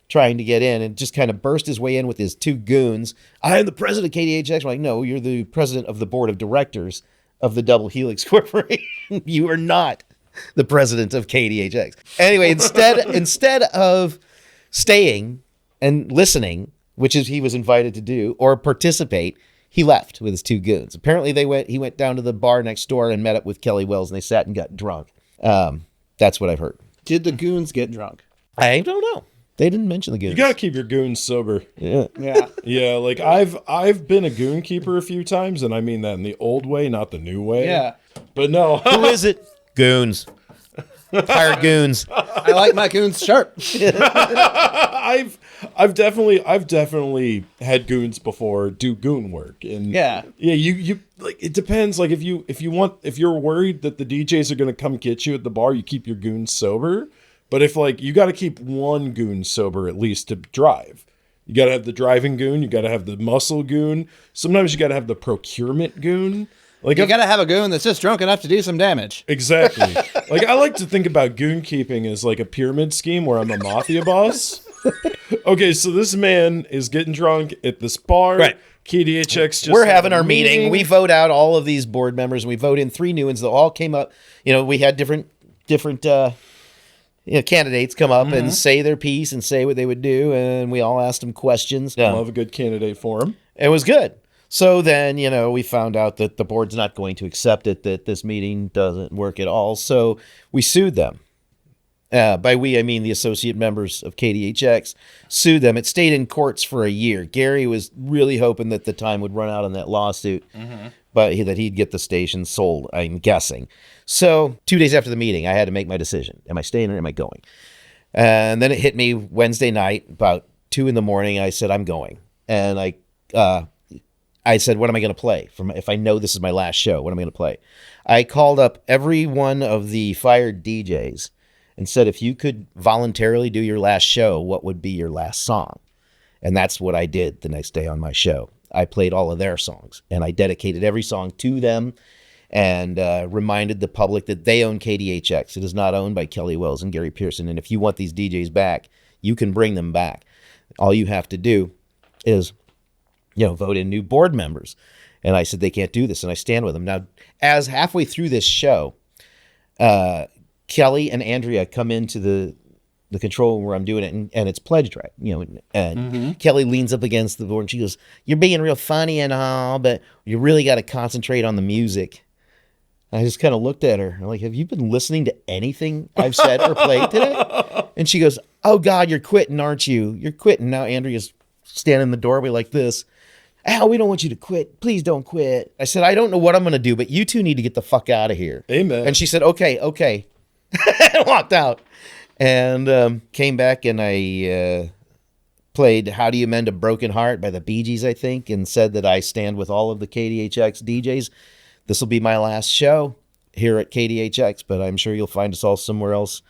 Trying to get in, and just kind of burst his way in with his 2 goons. I am the president of KDHX. I'm like, no, you're the president of the board of directors of the Double Helix Corporation. You are not the president of KDHX. Anyway, instead of staying and listening, which is he was invited to do, or participate, he left with his 2 goons. Apparently he went down to the bar next door and met up with Kelly Wells, and they sat and got drunk. That's what I've heard. Did the goons get drunk? I don't know. They didn't mention the goons. You gotta keep your goons sober. Yeah. Yeah, like I've been a goon keeper a few times, and I mean that in the old way, not the new way. Yeah. But no. Who is it? Goons. Hired goons. I like my goons sharp. I've definitely had goons before do goon work, and Yeah. you like, it depends. Like if you're worried that the DJs are gonna come get you at the bar, you keep your goons sober. But if like you got to keep one goon sober at least to drive. You got to have the driving goon. You got to have the muscle goon. Sometimes you got to have the procurement goon. Like You got to have a goon that's just drunk enough to do some damage. exactly. Like I like to think about goon keeping as like a pyramid scheme where I'm a mafia boss. Okay, so this man is getting drunk at this bar. Right. KDHX just We're had having a our meeting. We vote out all of these board members, and we vote in 3 new ones that all came up. You know, we had different candidates come up and say their piece and say what they would do, and we all asked them questions. Love a good candidate forum. It was good. So then, we found out that the board's not going to accept it, that this meeting doesn't work at all. So we sued them. By we, I mean the associate members of KDHX sued them. It stayed in courts for a year. Gary was really hoping that the time would run out on that lawsuit, but that he'd get the station sold, I'm guessing. So 2 days after the meeting, I had to make my decision. Am I staying or am I going? And then it hit me Wednesday night, about 2 a.m. I said, I'm going. And I said, what am I going to play? If I know this is my last show, what am I going to play? I called up every one of the fired DJs and said, if you could voluntarily do your last show, what would be your last song? And that's what I did the next day on my show. I played all of their songs, and I dedicated every song to them and reminded the public that they own KDHX. It is not owned by Kelly Wells and Gary Pearson. And if you want these DJs back, you can bring them back. All you have to do is, vote in new board members. And I said, they can't do this. And I stand with them. Now, as halfway through this show, Kelly and Andrea come into the control room where I'm doing it, and it's pledge drive, and Kelly leans up against the board and she goes, you're being real funny and all, but you really got to concentrate on the music. I just kind of looked at her. I'm like, have you been listening to anything I've said or played today? And she goes, oh God, you're quitting, aren't you? You're quitting. Now Andrea's standing in the doorway like this. Al, we don't want you to quit. Please don't quit. I said, I don't know what I'm going to do, but you two need to get the fuck out of here. Amen. And she said, okay. And walked out and came back, and I played How Do You Mend a Broken Heart by the Bee Gees, I think, and said that I stand with all of the KDHX DJs. This will be my last show here at KDHX, but I'm sure you'll find us all somewhere else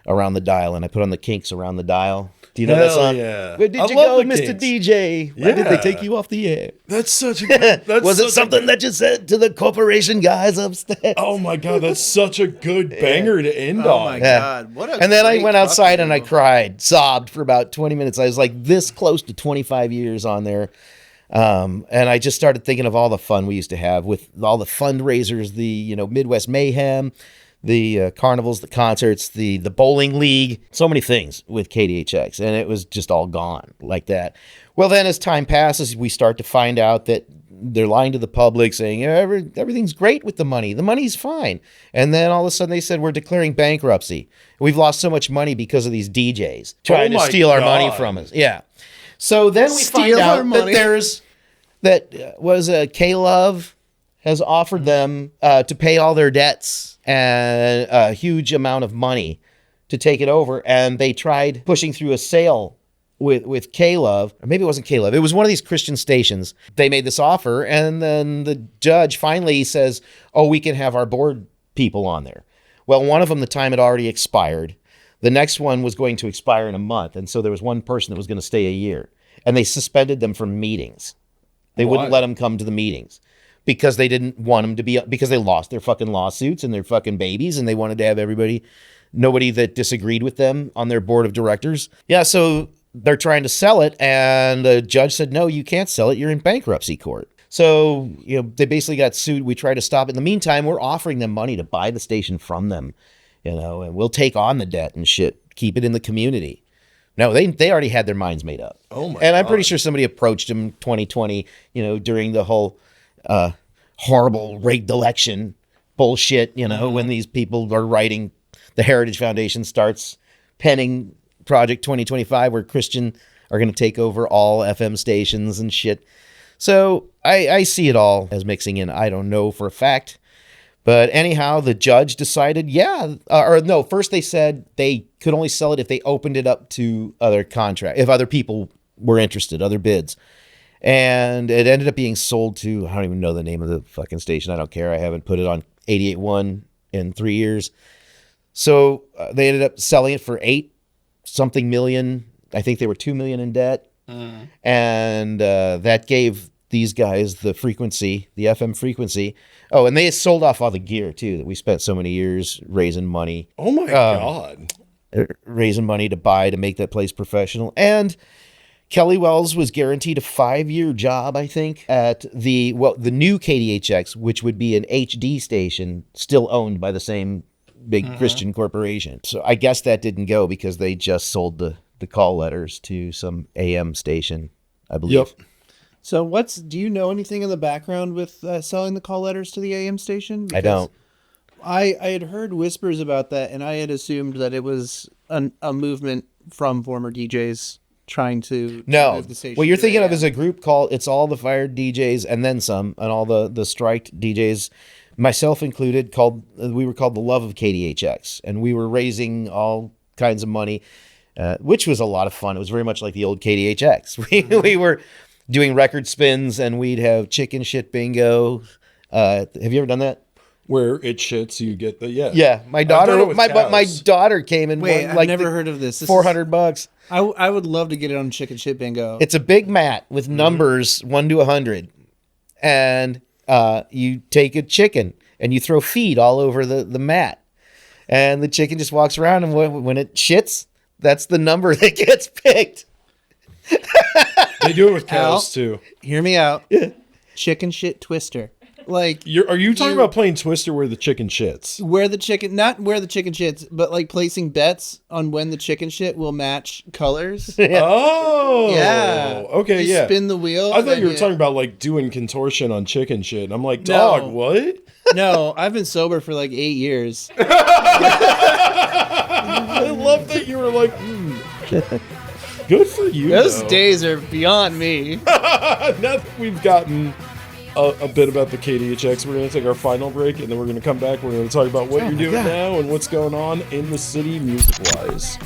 around the dial. And I put on the Kinks Around the Dial. Do you know that song? Yeah. Where did I you love go, the Mr. Kinks. DJ? Why did they take you off the air? That's such a good, Was it something that you said to the corporation guys upstairs? Oh my God, that's such a good banger to end Oh on. my God. What a And then I great went outside and I fucking- cried, sobbed for about 20 minutes. I was like this close to 25 years on there. And I just started thinking of all the fun we used to have with all the fundraisers, the Midwest Mayhem, the carnivals, the concerts, the bowling league, so many things with KDHX, and it was just all gone like that. Well, then as time passes, we start to find out that they're lying to the public, saying everything's great with the money. The money's fine. And then all of a sudden they said we're declaring bankruptcy. We've lost so much money because of these DJs trying to my steal our money God. from us. Yeah. So then we find Steal our out that money. K-Love has offered them to pay all their debts and a huge amount of money to take it over. And they tried pushing through a sale with K-Love, or maybe it wasn't K-Love. It was one of these Christian stations. They made this offer, and then the judge finally says, oh, we can have our board people on there. Well, one of them, the time had already expired. The next one was going to expire in a month. And so there was one person that was going to stay a year. And they suspended them from meetings. They wouldn't let them come to the meetings because they didn't want them to be, because they lost their fucking lawsuits and their fucking babies, and they wanted to have nobody that disagreed with them on their board of directors. Yeah, so they're trying to sell it, and the judge said, no, you can't sell it. You're in bankruptcy court. So, they basically got sued. We tried to stop it. In the meantime, we're offering them money to buy the station from them, and we'll take on the debt and shit, keep it in the community. No, they already had their minds made up. Oh my And I'm pretty God. sure somebody approached them 2020, during the whole horrible rigged election bullshit, when these people are writing, the Heritage Foundation starts penning Project 2025, where Christian are going to take over all FM stations and shit. So I see it all as mixing in. I don't know for a fact, But anyhow, the judge decided, first they said they could only sell it if they opened it up to other if other people were interested, other bids. And it ended up being sold to, I don't even know the name of the fucking station. I don't care. I haven't put it on 88.1 in 3 years. So they ended up selling it for $8-something million. I think they were $2 million in debt. And that gave these guys the frequency, the FM frequency. Oh, and they sold off all the gear too that we spent so many years raising money. Oh my God. Raising money to buy to make that place professional. And Kelly Wells was guaranteed a 5-year job, I think, at the new KDHX, which would be an HD station still owned by the same big Christian corporation. So I guess that didn't go because they just sold the call letters to some AM station, I believe. Yep. So do you know anything in the background with selling the call letters to the AM station? I don't. I had heard whispers about that, and I had assumed that it was a movement from former DJs trying to move the station. What you're to thinking AM. of is a group called, it's all the fired DJs and then some, and all the striked DJs, myself included, we were called the Love of KDHX, and we were raising all kinds of money, which was a lot of fun. It was very much like the old KDHX. We were doing record spins, and we'd have chicken shit bingo. Have you ever done that? Where it shits, you get the Yeah, my daughter. My daughter came and Wait, won I've never heard of this. $400. I would love to get it on chicken shit bingo. It's a big mat with numbers 1 to 100, and you take a chicken and you throw feed all over the mat, and the chicken just walks around, and when it shits, that's the number that gets picked. They do it with cows too. Hear me out. Chicken shit twister. Like, Are you talking about playing Twister where the chicken shits? not where the chicken shits, but like placing bets on when the chicken shit will match colors. Oh, Yeah. Okay, You yeah. spin the wheel. I thought you were talking about like doing contortion on chicken shit. And I'm like, dog, what? No, I've been sober for like 8 years. I love that you were like, good for you. Those though. days are beyond me. Now that we've gotten a bit about the KDHX, we're going to take our final break, and then we're going to come back. We're going to talk about what you're doing now and what's going on in the city music-wise.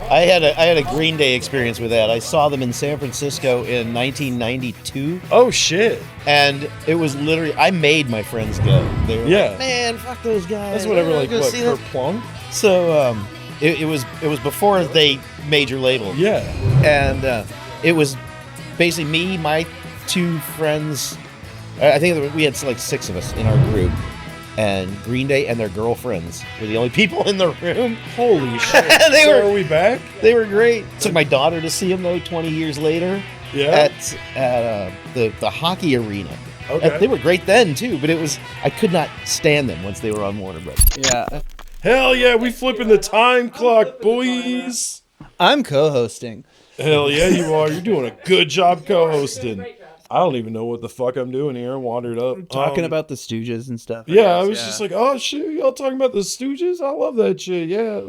I had a Green Day experience with that. I saw them in San Francisco in 1992. Oh, shit. And it was literally, I made my friends go. They were Yeah. like, man, fuck those guys. That's whatever, We're like, gonna what, see them." Kerplunk? So it was before they major label. Yeah. And it was basically me, my 2 friends. I think we had like 6 of us in our group, and Green Day and their girlfriends were the only people in the room. Holy shit. They Are we back? They were great. Took my daughter to see them though 20 years later. Yeah. At the hockey arena. Okay. They were great then too, but I could not stand them once they were on Warner Bros. Yeah. Hell yeah, we flipping the time clock, boys. I'm co-hosting. Hell yeah, you are. You're doing a good job co-hosting. I don't even know what the fuck I'm doing here. I wandered up. Talking about the Stooges and stuff. Yeah, I was just like, oh shit, y'all talking about the Stooges? I love that shit. Yeah.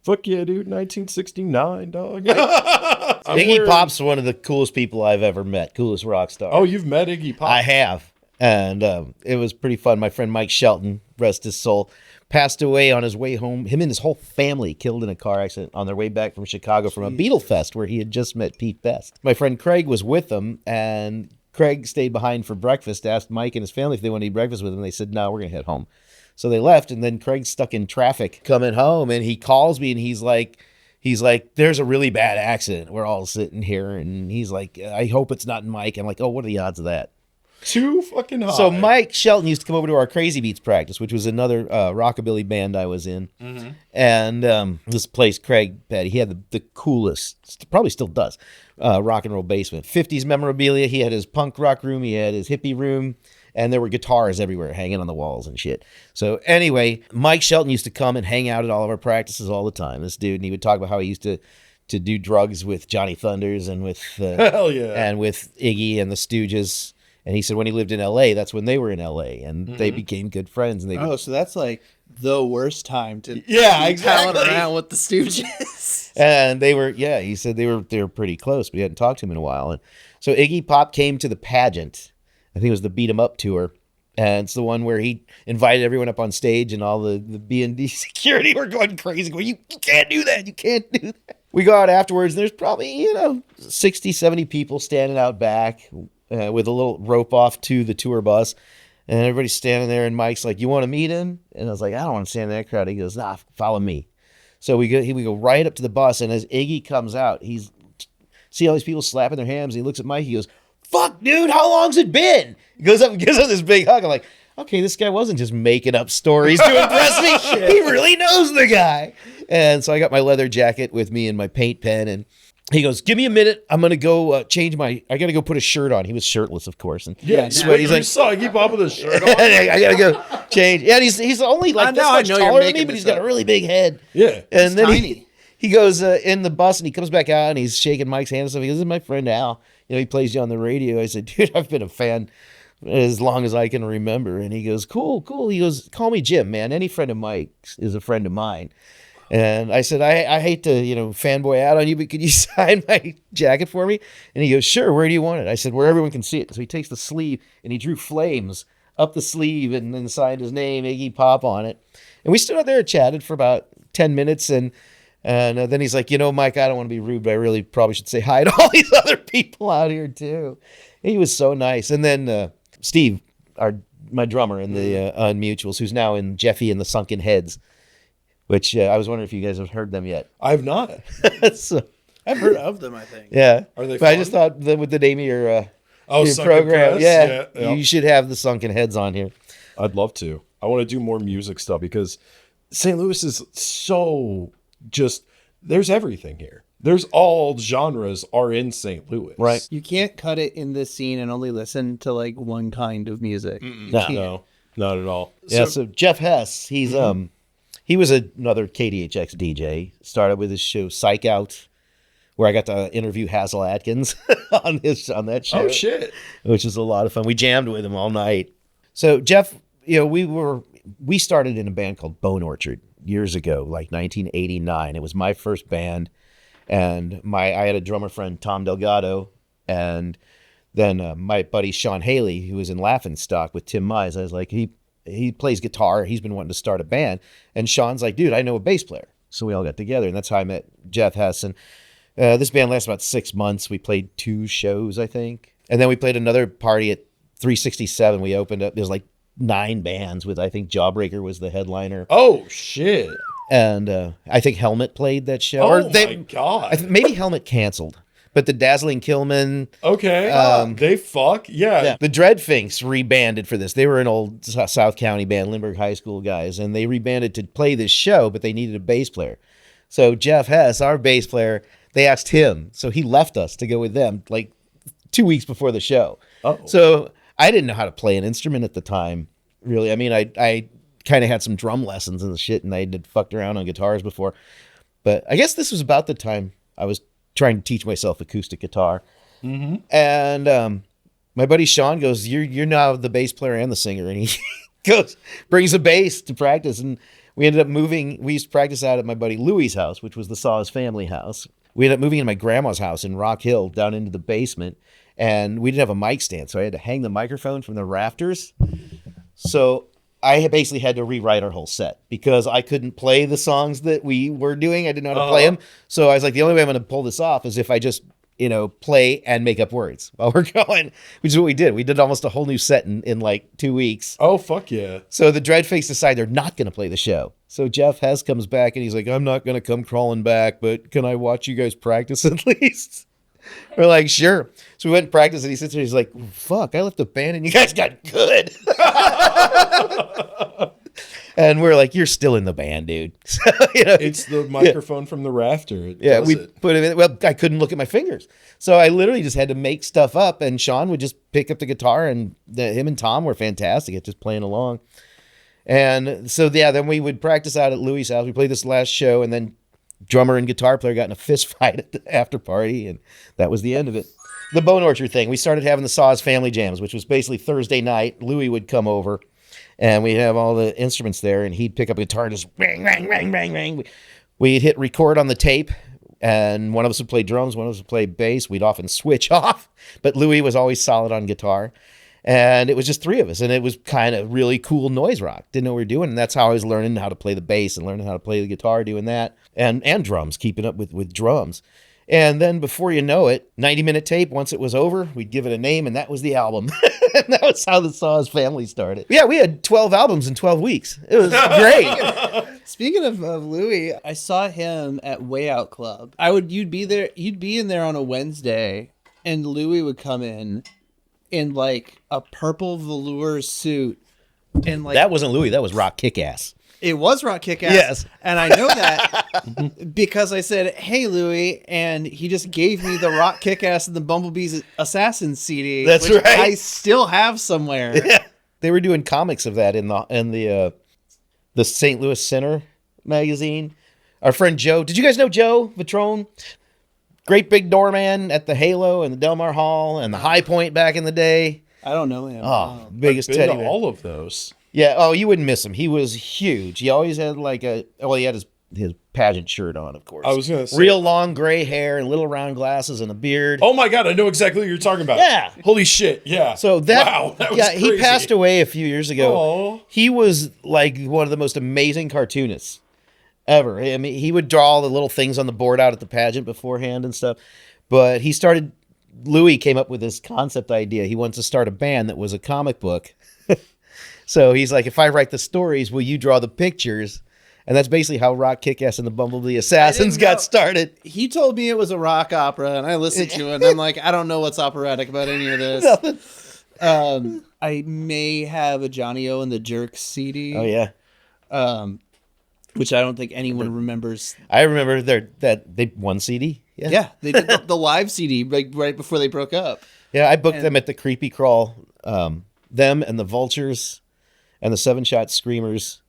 Fuck yeah, dude. 1969, dog. Iggy Pop's one of the coolest people I've ever met. Coolest rock star. Oh, you've met Iggy Pop? I have. And it was pretty fun. My friend Mike Shelton, rest his soul, passed away on his way home. Him and his whole family killed in a car accident on their way back from Chicago from a Beatle Fest where he had just met Pete Best. My friend Craig was with them, and Craig stayed behind for breakfast, asked Mike and his family if they wanted to eat breakfast with him. They said, no, we're going to head home. So they left, and then Craig's stuck in traffic coming home, and he calls me, and he's like, there's a really bad accident. We're all sitting here, and he's like, I hope it's not Mike. I'm like, oh, what are the odds of that? Too fucking high. So Mike Shelton used to come over to our Crazy Beats practice, which was another rockabilly band I was in. Mm-hmm. And this place, Craig had, he had the coolest, probably still does, rock and roll basement. 50s memorabilia. He had his punk rock room. He had his hippie room. And there were guitars everywhere hanging on the walls and shit. So anyway, Mike Shelton used to come and hang out at all of our practices all the time. This dude, and he would talk about how he used to do drugs with Johnny Thunders and with Hell yeah. and with Iggy and the Stooges. And he said when he lived in L.A., that's when they were in L.A. and they became good friends. And they So that's like the worst time to Yeah, be palling exactly. around with the Stooges. And they were, yeah, he said they were pretty close, but he hadn't talked to him in a while. And so Iggy Pop came to the pageant. I think it was the Beat 'em Up tour. And it's the one where he invited everyone up on stage, and all the B&D security were going crazy. Going, you can't do that. You can't do that. We go out afterwards, and there's probably, 60, 70 people standing out back with a little rope off to the tour bus. And everybody's standing there, and Mike's like, you want to meet him? And I was like, I don't want to stand in that crowd. He goes, nah, follow me. So we go right up to the bus, and as Iggy comes out, see all these people slapping their hands, and he looks at Mike, he goes, fuck, dude, how long's it been? He goes up and gives him this big hug. I'm like, okay, this guy wasn't just making up stories to impress me. He really knows the guy. And so I got my leather jacket with me and my paint pen, and he goes, give me a minute. I'm going to go I got to go put a shirt on. He was shirtless, of course. And sweat. He's like, saw Iggy Pop with a shirt on? I got to go change. Yeah, and he's only like this much taller than me, but he's got a really big head. Yeah. And then tiny. he goes in the bus, and he comes back out, and he's shaking Mike's hand and stuff. He goes, this is my friend Al. He plays you on the radio. I said, dude, I've been a fan as long as I can remember. And he goes, cool. He goes, call me Jim, man. Any friend of Mike's is a friend of mine. And I said, I hate to, fanboy out on you, but could you sign my jacket for me? And he goes, sure. Where do you want it? I said, where everyone can see it. So he takes the sleeve, and he drew flames up the sleeve and then signed his name, Iggy Pop, on it. And we stood out there and chatted for about 10 minutes. And then he's like, Mike, I don't want to be rude, but I really probably should say hi to all these other people out here too. He was so nice. And then Steve, my drummer in the Unmutuals, who's now in Jeffy and the Sunken Heads, which I was wondering if you guys have heard them yet. I have not. So, I've heard of them, I think. yeah. Are they But I fun? just thought that with the name of your Sunken program, Press? yeah, Yeah. you should have the Sunken Heads on here. I'd love to. I want to do more music stuff because St. Louis is so just, there's everything here. There's all genres are in St. Louis. Right. You can't cut it in this scene and only listen to like one kind of music. You No. can't. No, not at all. Yeah, so Jeff Hess, he's he was another KDHX DJ. Started with his show Psych Out, where I got to interview Hazel Atkins on that show. Oh shit. Which was a lot of fun. We jammed with him all night. So Jeff, we started in a band called Bone Orchard years ago, like 1989. It was my first band, and I had a drummer friend, Tom Delgado, and then my buddy Sean Haley, who was in Laughing Stock with Tim Mize. I was like, he plays guitar. He's been wanting to start a band, and Sean's like, dude, I know a bass player. So we all got together, and that's how I met Jeff Hess. And this band lasted about 6 months. We played 2 shows, I think, and then we played another party at 367. We opened up. There's like 9 bands with, I think Jawbreaker was the headliner. Oh shit. And I think Helmet played that show. Oh my god. Maybe Helmet canceled, but the Dazzling Killman, Okay. They fuck. Yeah. the Dreadfinks rebanded for this. They were an old South County band, Lindbergh High School guys, and they rebanded to play this show, but they needed a bass player. So Jeff Hess, our bass player, they asked him, so he left us to go with them like 2 weeks before the show. Oh. So I didn't know how to play an instrument at the time, really. I mean, I kind of had some drum lessons and shit, and I had fucked around on guitars before. But I guess this was about the time I was trying to teach myself acoustic guitar. Mm-hmm. And my buddy Sean goes, you're now the bass player and the singer. And he brings a bass to practice. And we ended up moving. We used to practice out at my buddy Louie's house, which was the Saw's family house. We ended up moving into my grandma's house in Rock Hill down into the basement. And we didn't have a mic stand, so I had to hang the microphone from the rafters. So I basically had to rewrite our whole set because I couldn't play the songs that we were doing. I didn't know how to play them. So I was like, the only way I'm going to pull this off is if I just, play and make up words while we're going, which is what we did. We did almost a whole new set in like 2 weeks. Oh fuck yeah. So the Dreadfakes decide they're not going to play the show. So Jeff Hess comes back and he's like, I'm not going to come crawling back, but can I watch you guys practice at least? We're like, sure. So we went and practiced, and he sits there. He's like, fuck, I left the band, and you guys got good. And we're like, you're still in the band, dude. So, It's the microphone from the rafter. It does we it. put it in. Well, I couldn't look at my fingers. So I literally just had to make stuff up, and Sean would just pick up the guitar, and him and Tom were fantastic at just playing along. And so, then we would practice out at Louie's house. We played this last show, and then drummer and guitar player got in a fist fight at the after party, and that was the end of it. The Bone Orchard thing, we started having the Saws family jams, which was basically Thursday night. Louie would come over, and we'd have all the instruments there, and he'd pick up a guitar and just ring, ring, ring, ring, ring. We'd hit record on the tape, and one of us would play drums, one of us would play bass. We'd often switch off, but Louie was always solid on guitar. And it was just three of us, and it was kind of really cool noise rock. Didn't know what we were doing, and that's how I was learning how to play the bass and learning how to play the guitar, doing that, and drums, keeping up with drums. And then before you know it, 90-minute tape, once it was over, we'd give it a name, and that was the album. And that was how the Saws family started. Yeah, we had 12 albums in 12 weeks. It was great. Speaking of Louis, I saw him at Way Out Club. You'd be in there on a Wednesday, and Louis would come in like a purple velour suit, and like That wasn't Louis, that was Rock Kick-Ass. it was Rock Kick-Ass. Yes. And I know that because I said, "Hey, Louis," and he just gave me the Rock Kick-Ass and the Bumblebee's Assassin CD. That's which right. I still have somewhere. Yeah. They were doing comics of that in the St. Louis Center magazine. Our friend Joe, did you guys know Joe Vitrone? Great big doorman at the Halo and the Del Mar Hall and the High Point back in the day. I don't know him. Oh, biggest Been teddy to bear. all of those. Yeah. Oh, you wouldn't miss him. He was huge. He always had he had his pageant shirt on, of course. I was gonna say- real long gray hair and little round glasses and a beard. Oh my God, I know exactly what you're talking about. Yeah. Holy shit, yeah. So that, wow, that was yeah, crazy. he passed away a few years ago. Aw. He was like one of the most amazing cartoonists ever. I mean, he would draw all the little things on the board out at the pageant beforehand and stuff. But Louis came up with this concept idea. He wanted to start a band that was a comic book. So he's like, if I write the stories, will you draw the pictures? And that's basically how Rock Kick-Ass and the Bumblebee Assassins got started. He told me it was a rock opera, and I listened to it, and I'm like, I don't know what's operatic about any of this. Nothing. I may have a Johnny O and the Jerks CD. Oh, yeah. Which I don't think anyone remembers. I remember that they won CD. Yeah, they did the live CD right before they broke up. Yeah, I booked them at the Creepy Crawl. Them and the Vultures and the Seven Shot Screamers.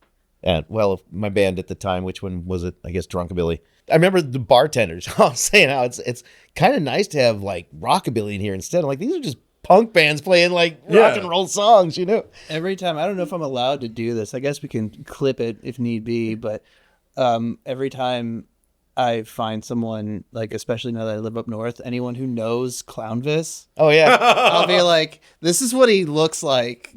And, well, my band at the time, which one was it? I guess Drunkabilly. I remember the bartenders saying how it's kind of nice to have, like, rockabilly in here instead. I'm like, these are just punk bands playing, like, rock and roll songs, you know? Every time, I don't know if I'm allowed to do this. I guess we can clip it if need be, but every time I find someone, like, especially now that I live up north, anyone who knows Clownvis, Oh, yeah. I'll be like, this is what he looks like.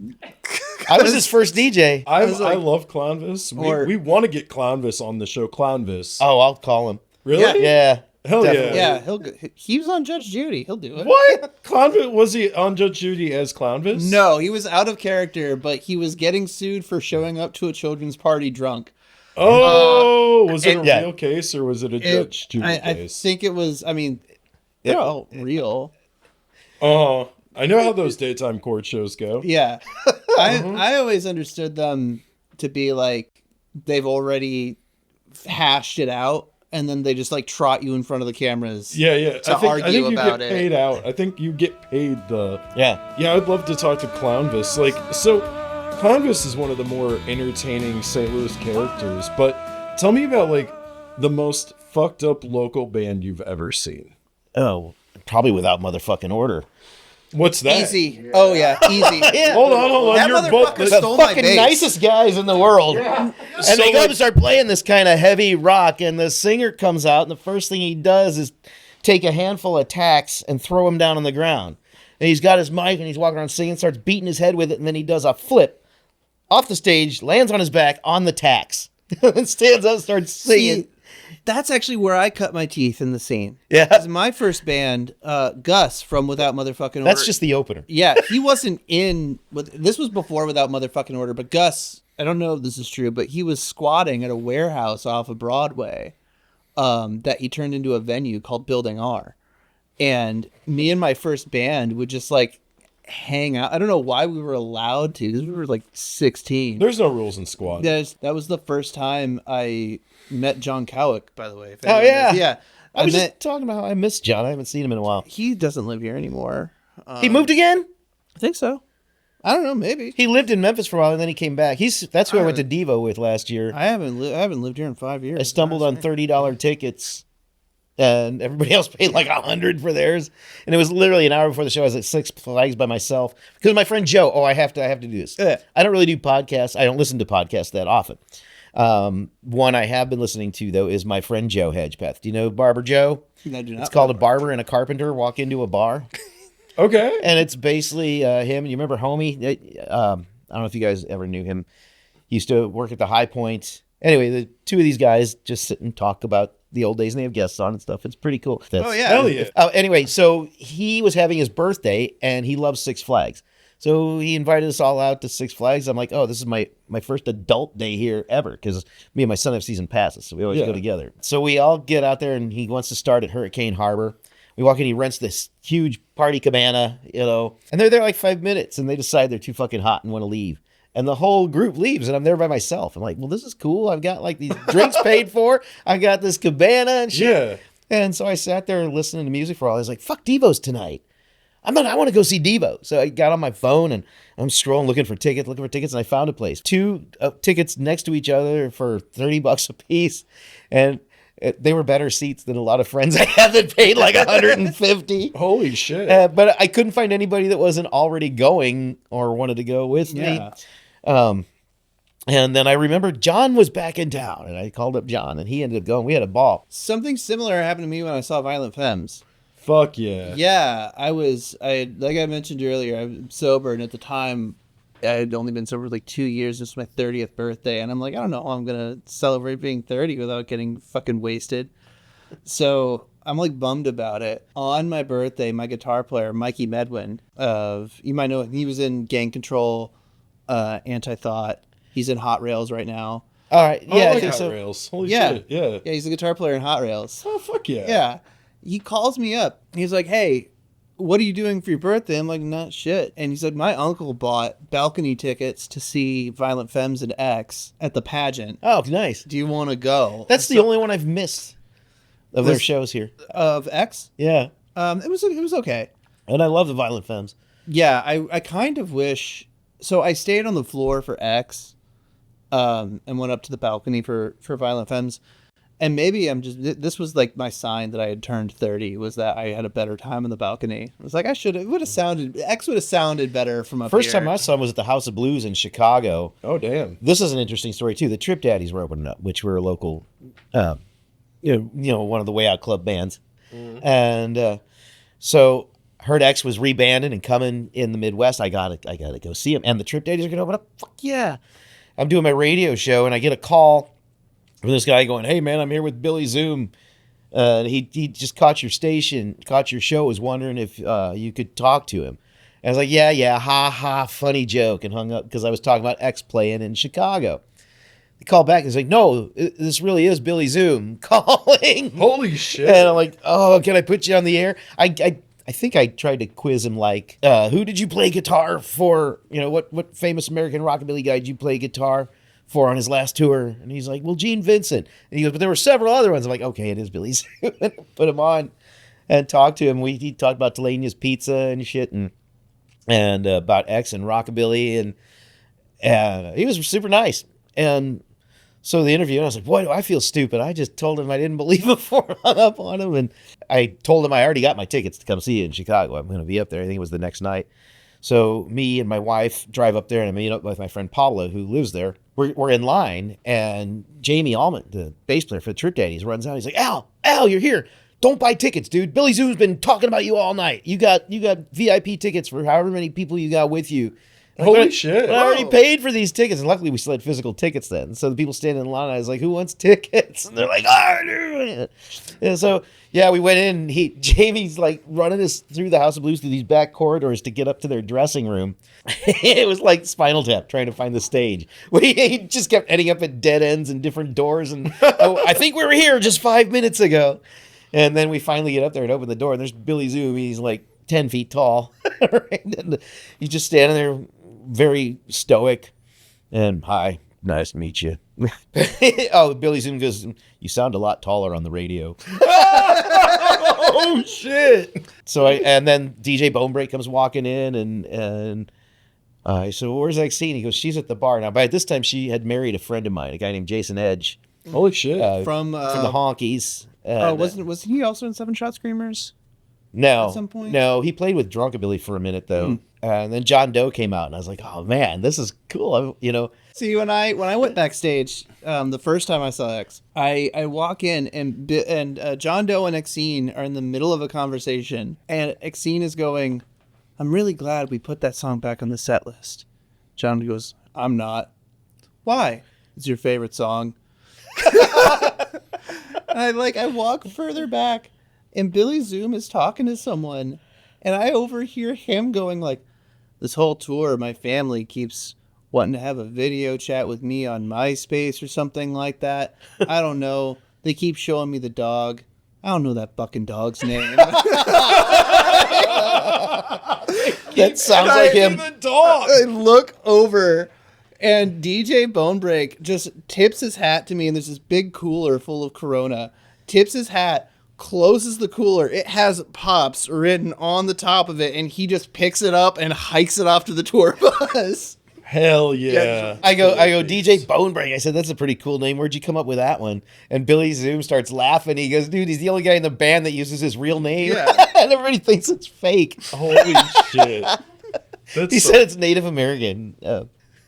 I was his first DJ. I was like- love Clownvis. Or- We want to get Clownvis on the show. Clownvis. Oh, I'll call him. Really? Yeah. Hell definitely. yeah. he was on Judge Judy. He'll do it. What? Clownvis, was he on Judge Judy as Clownvis? No, he was out of character, but he was getting sued for showing up to a children's party drunk. Oh, was it a yeah. real case or was it a Judge Judy I case? think it was. I mean, they're all real. Oh, I know how those daytime court shows go. Yeah, I always understood them to be like they've already hashed it out, and then they just like trot you in front of the cameras. Yeah, yeah. To I think argue you about get it. paid out. I think you get paid the. Yeah. Yeah, I'd love to talk to Clownvis. Like, so Clownvis is one of the more entertaining St. Louis characters. But tell me about like the most fucked up local band you've ever seen. Oh, probably Without Motherfucking Order. What's that? Easy. Oh yeah, easy. Yeah. Hold on. That You're both. motherfucker The stole my fucking bass. nicest guys in the world. And So, they go like- up and start playing this kind of heavy rock, and the singer comes out, and the first thing he does is take a handful of tacks and throw them down on the ground. And he's got his mic, and he's walking around singing, starts beating his head with it, and then he does a flip off the stage, lands on his back on the tacks, and stands up and starts singing. See, that's actually where I cut my teeth in the scene. Yeah. 'Cause my first band, Gus from Without Motherfucking Order. That's just the opener. Yeah, he wasn't in. This was before Without Motherfucking Order, but Gus, I don't know if this is true, but he was squatting at a warehouse off of Broadway that he turned into a venue called Building R. And me and my first band would just like hang out. I don't know why we were allowed to, 'cause we were like 16. There's no rules in squad. That was the first time I met John Cowick, by the way. if Oh, anyone yeah. knows. Yeah. I was met, just talking about how I miss John. I haven't seen him in a while. he doesn't live here anymore. He moved again? I think so. I don't know, maybe. He lived in Memphis for a while, and then he came back. That's who I went to Devo with last year. I haven't lived here in 5 years. I stumbled on $30 tickets, and everybody else paid like $100 for theirs. And it was literally an hour before the show. I was at Six Flags by myself because my friend Joe. Oh, I have to do this. Yeah. I don't really do podcasts. I don't listen to podcasts that often. One I have been listening to though is my friend Joe Hedgepeth. Do you know Barber Joe? I do not. It's called A Barber and a Carpenter Walk Into a Bar. Okay. And it's basically him. You remember Homie? I don't know if you guys ever knew him. He used to work at the High Point. Anyway, the two of these guys just sit and talk about the old days, and they have guests on and stuff. It's pretty cool. Oh, yeah. Hell yeah. Anyway, so he was having his birthday, and he loves Six Flags. So he invited us all out to Six Flags. I'm like, oh, this is my first adult day here ever, because me and my son have season passes, so we always go together. So we all get out there, and he wants to start at Hurricane Harbor. We walk in, he rents this huge party cabana, and they're there like 5 minutes, and they decide they're too fucking hot and want to leave. And the whole group leaves, and I'm there by myself. I'm like, well, this is cool. I've got like these drinks paid for. I got this cabana and shit. Yeah. And so I sat there listening to music for a while. I was like, fuck Devo's tonight. I want to go see Devo. So I got on my phone and I'm scrolling, looking for tickets, and I found a place. 2 tickets next to each other for $30 a piece. And they were better seats than a lot of friends I had that paid like $150. Holy shit. But I couldn't find anybody that wasn't already going or wanted to go with me. And then I remember John was back in town, and I called up John, and he ended up going. We had a ball. Something similar happened to me when I saw Violent Femmes. Fuck yeah. Yeah, like I mentioned earlier, I'm sober, and at the time, I had only been sober for like 2 years. This was my 30th birthday, and I'm like, I don't know how I'm going to celebrate being 30 without getting fucking wasted. So I'm like bummed about it. On my birthday, my guitar player, Mikey Medwin, you might know him, he was in Gang Control, Anti-Thought. He's in Hot Rails right now. All right. Yeah. I like Hot Rails. Holy shit. Yeah. Yeah, he's a guitar player in Hot Rails. Oh, fuck yeah. Yeah. He calls me up. He's like, hey, what are you doing for your birthday? I'm like, not shit. And he's like, my uncle bought balcony tickets to see Violent Femmes and X at the pageant. Oh, nice. Do you want to go? That's the only one I've missed of their shows here. Of X? Yeah. It was okay. And I love the Violent Femmes. Yeah, I kind of wish... So I stayed on the floor for X and went up to the balcony for Violent Femmes. And maybe this was like my sign that I had turned 30, was that I had a better time on the balcony. I was like, X would have sounded better from up First here. time I saw him was at the House of Blues in Chicago. Oh, damn. This is an interesting story, too. The Trip Daddies were opening up, which were a local, one of the Way Out Club bands. Mm. And so heard X was rebanded and coming in the Midwest. I gotta go see him. And the Trip Daddies are going to open up. Fuck yeah. I'm doing my radio show, and I get a call from this guy going, hey, man, I'm here with Billy Zoom. He just caught your show, was wondering if you could talk to him. And I was like, yeah, ha, ha, funny joke, and hung up because I was talking about X playing in Chicago. He called back and he's like, no, this really is Billy Zoom calling. Holy shit. And I'm like, oh, can I put you on the air? I think I tried to quiz him like, who did you play guitar for? What famous American rockabilly guy did you play guitar for on his last tour? And he's like, well, Gene Vincent. And he goes, but there were several other ones. I'm like, okay, it is Billy Zoom. Put him on and talked to him. He talked about Telania's Pizza and shit and about X and rockabilly. And he was super nice. And so the interview, and I was like, boy, do I feel stupid. I just told him I didn't believe him before I hung up on him. And I told him I already got my tickets to come see you in Chicago. I'm going to be up there. I think it was the next night. So me and my wife drive up there, and I meet up with my friend Pablo, who lives there. We're in line, and Jamie Allman, the bass player for the Trip Daddies, runs out. He's like, Al, you're here. Don't buy tickets, dude. Billy Zoom's been talking about you all night. You got VIP tickets for however many people you got with you. Holy shit. I already paid for these tickets. And luckily, we still had physical tickets then. So the people standing in line, I was like, who wants tickets? And they're like, dude. And so, yeah, we went in. Jamie's like running us through the House of Blues through these back corridors to get up to their dressing room. It was like Spinal Tap trying to find the stage. He just kept ending up at dead ends and different doors. And I think we were here just 5 minutes ago. And then we finally get up there and open the door. And there's Billy Zoom. He's like 10 feet tall. And he's just standing there, very stoic, and hi, nice to meet you. Oh, Billy Zoom goes, you sound a lot taller on the radio. Oh shit. So and then DJ Bonebreak comes walking in, and I said, well, where's Xene? He goes, she's at the bar. Now by this time she had married a friend of mine, a guy named Jason Edge. Holy shit. From the Honkies. Was he also in Seven Shot Screamers? No, at some point? No, he played with Drunkabilly for a minute though, and then John Doe came out, and I was like, "Oh man, this is cool." See, when I went backstage, the first time I saw X, I walk in and John Doe and Xene are in the middle of a conversation, and Xene is going, I'm really glad we put that song back on the set list. John goes, I'm not. Why? It's your favorite song. I walk further back, and Billy Zoom is talking to someone, and I overhear him going like, this whole tour, my family keeps wanting to have a video chat with me on MySpace or something like that. I don't know. They keep showing me the dog. I don't know that fucking dog's name. That sounds like him. The dog. I look over, and DJ Bonebreak just tips his hat to me, and there's this big cooler full of Corona. Tips his hat, closes the cooler. It has Pops written on the top of it, and he just picks it up and hikes it off to the tour bus. Hell yeah. I go, DJ Bonebreak. I said, that's a pretty cool name. Where'd you come up with that one? And Billy Zoom starts laughing. He goes, dude, he's the only guy in the band that uses his real name. Yeah. And everybody thinks it's fake. Holy shit. He said it's Native American.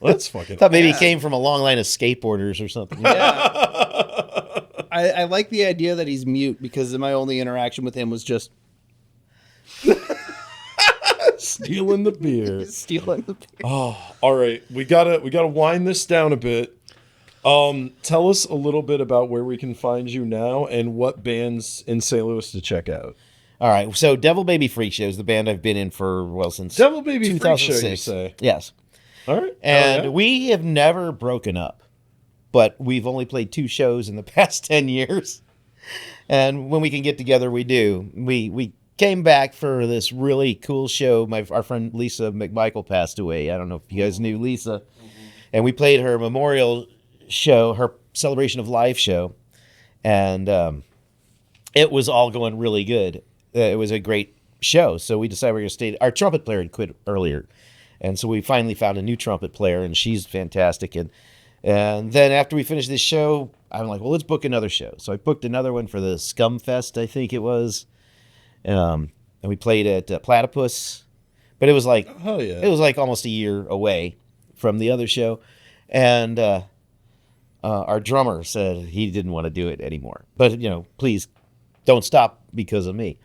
That's fucking Thought maybe he came from a long line of skateboarders or something. Yeah. I like the idea that he's mute, because my only interaction with him was just stealing the beer. stealing the beer. Oh, all right. We gotta wind this down a bit. Tell us a little bit about where we can find you now and what bands in St. Louis to check out. All right. So Devil Baby Freak Show is the band I've been in for, well, since Devil Baby Freak 2006. Show, you say? Yes. All right. And we have never broken up, but we've only played 2 shows in the past 10 years. And when we can get together, we do. We came back for this really cool show. Our friend Lisa McMichael passed away. I don't know if you guys knew Lisa. And we played her memorial show, her celebration of life show. And it was all going really good. It was a great show. So we decided we were going to stay. Our trumpet player had quit earlier. And so we finally found a new trumpet player, and she's fantastic. And then after we finished this show, I'm like, well, let's book another show. So I booked another one for the Scum Fest, I think it was. And we played at Platypus. But it was like, oh, yeah. It was like almost a year away from the other show. And our drummer said he didn't want to do it anymore. But, please don't stop because of me.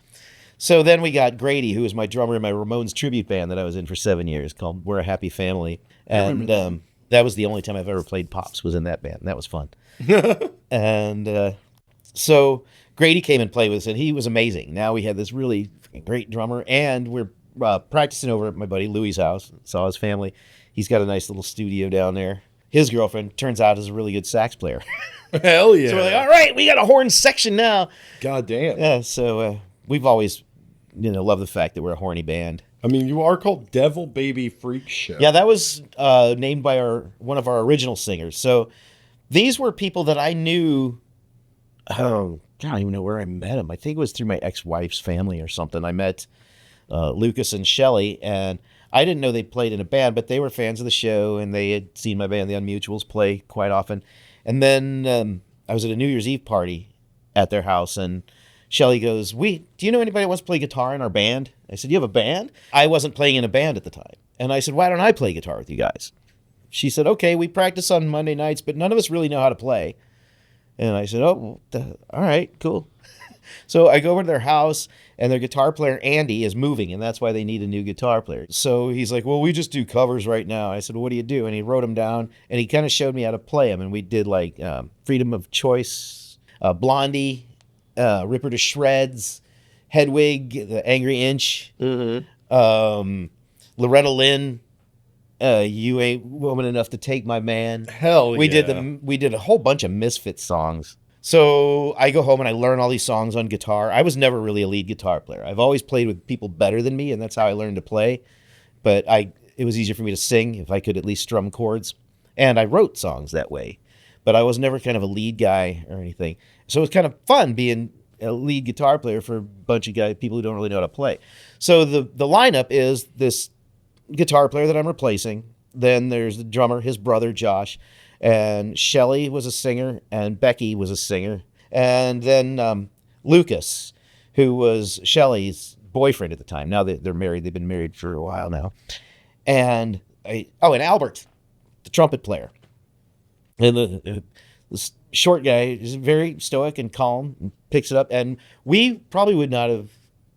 So then we got Grady, who was my drummer in my Ramones tribute band that I was in for 7 years, called We're a Happy Family. And that was the only time I've ever played Pops, was in that band. That was fun. And so Grady came and played with us, and he was amazing. Now we had this really great drummer, and we're practicing over at my buddy Louie's house. Saw his family. He's got a nice little studio down there. His girlfriend, turns out, is a really good sax player. Hell yeah. So we're like, all right, we got a horn section now. God damn. Yeah, so we've always loved the fact that we're a horny band. I mean, you are called Devil Baby Freak Show. Yeah, that was named by one of our original singers. So these were people that I knew. Oh, I don't even know where I met them. I think it was through my ex-wife's family or something. I met Lucas and Shelley, and I didn't know they played in a band, but they were fans of the show, and they had seen my band, the Unmutuals, play quite often. And then I was at a New Year's Eve party at their house, and Shelley goes, do you know anybody who wants to play guitar in our band? I said, you have a band? I wasn't playing in a band at the time. And I said, why don't I play guitar with you guys? She said, okay, we practice on Monday nights, but none of us really know how to play. And I said, oh, all right, cool. So I go over to their house, and their guitar player, Andy, is moving, and that's why they need a new guitar player. So he's like, well, we just do covers right now. I said, well, what do you do? And he wrote them down, and he kind of showed me how to play them. And we did like Freedom of Choice, Blondie, Ripper to Shreds, Hedwig, The Angry Inch, Loretta Lynn, You Ain't Woman Enough to Take My Man. Hell yeah. We did a whole bunch of Misfits songs. So I go home and I learn all these songs on guitar. I was never really a lead guitar player. I've always played with people better than me, and that's how I learned to play. But it was easier for me to sing if I could at least strum chords. And I wrote songs that way. But I was never kind of a lead guy or anything. So it was kind of fun being a lead guitar player for a bunch of people who don't really know how to play. So the lineup is this guitar player that I'm replacing. Then there's the drummer, his brother, Josh. And Shelley was a singer, and Becky was a singer. And then Lucas, who was Shelley's boyfriend at the time. Now they're married. They've been married for a while now. And and Albert, the trumpet player. And the short guy is very stoic and calm and picks it up. And we probably would not have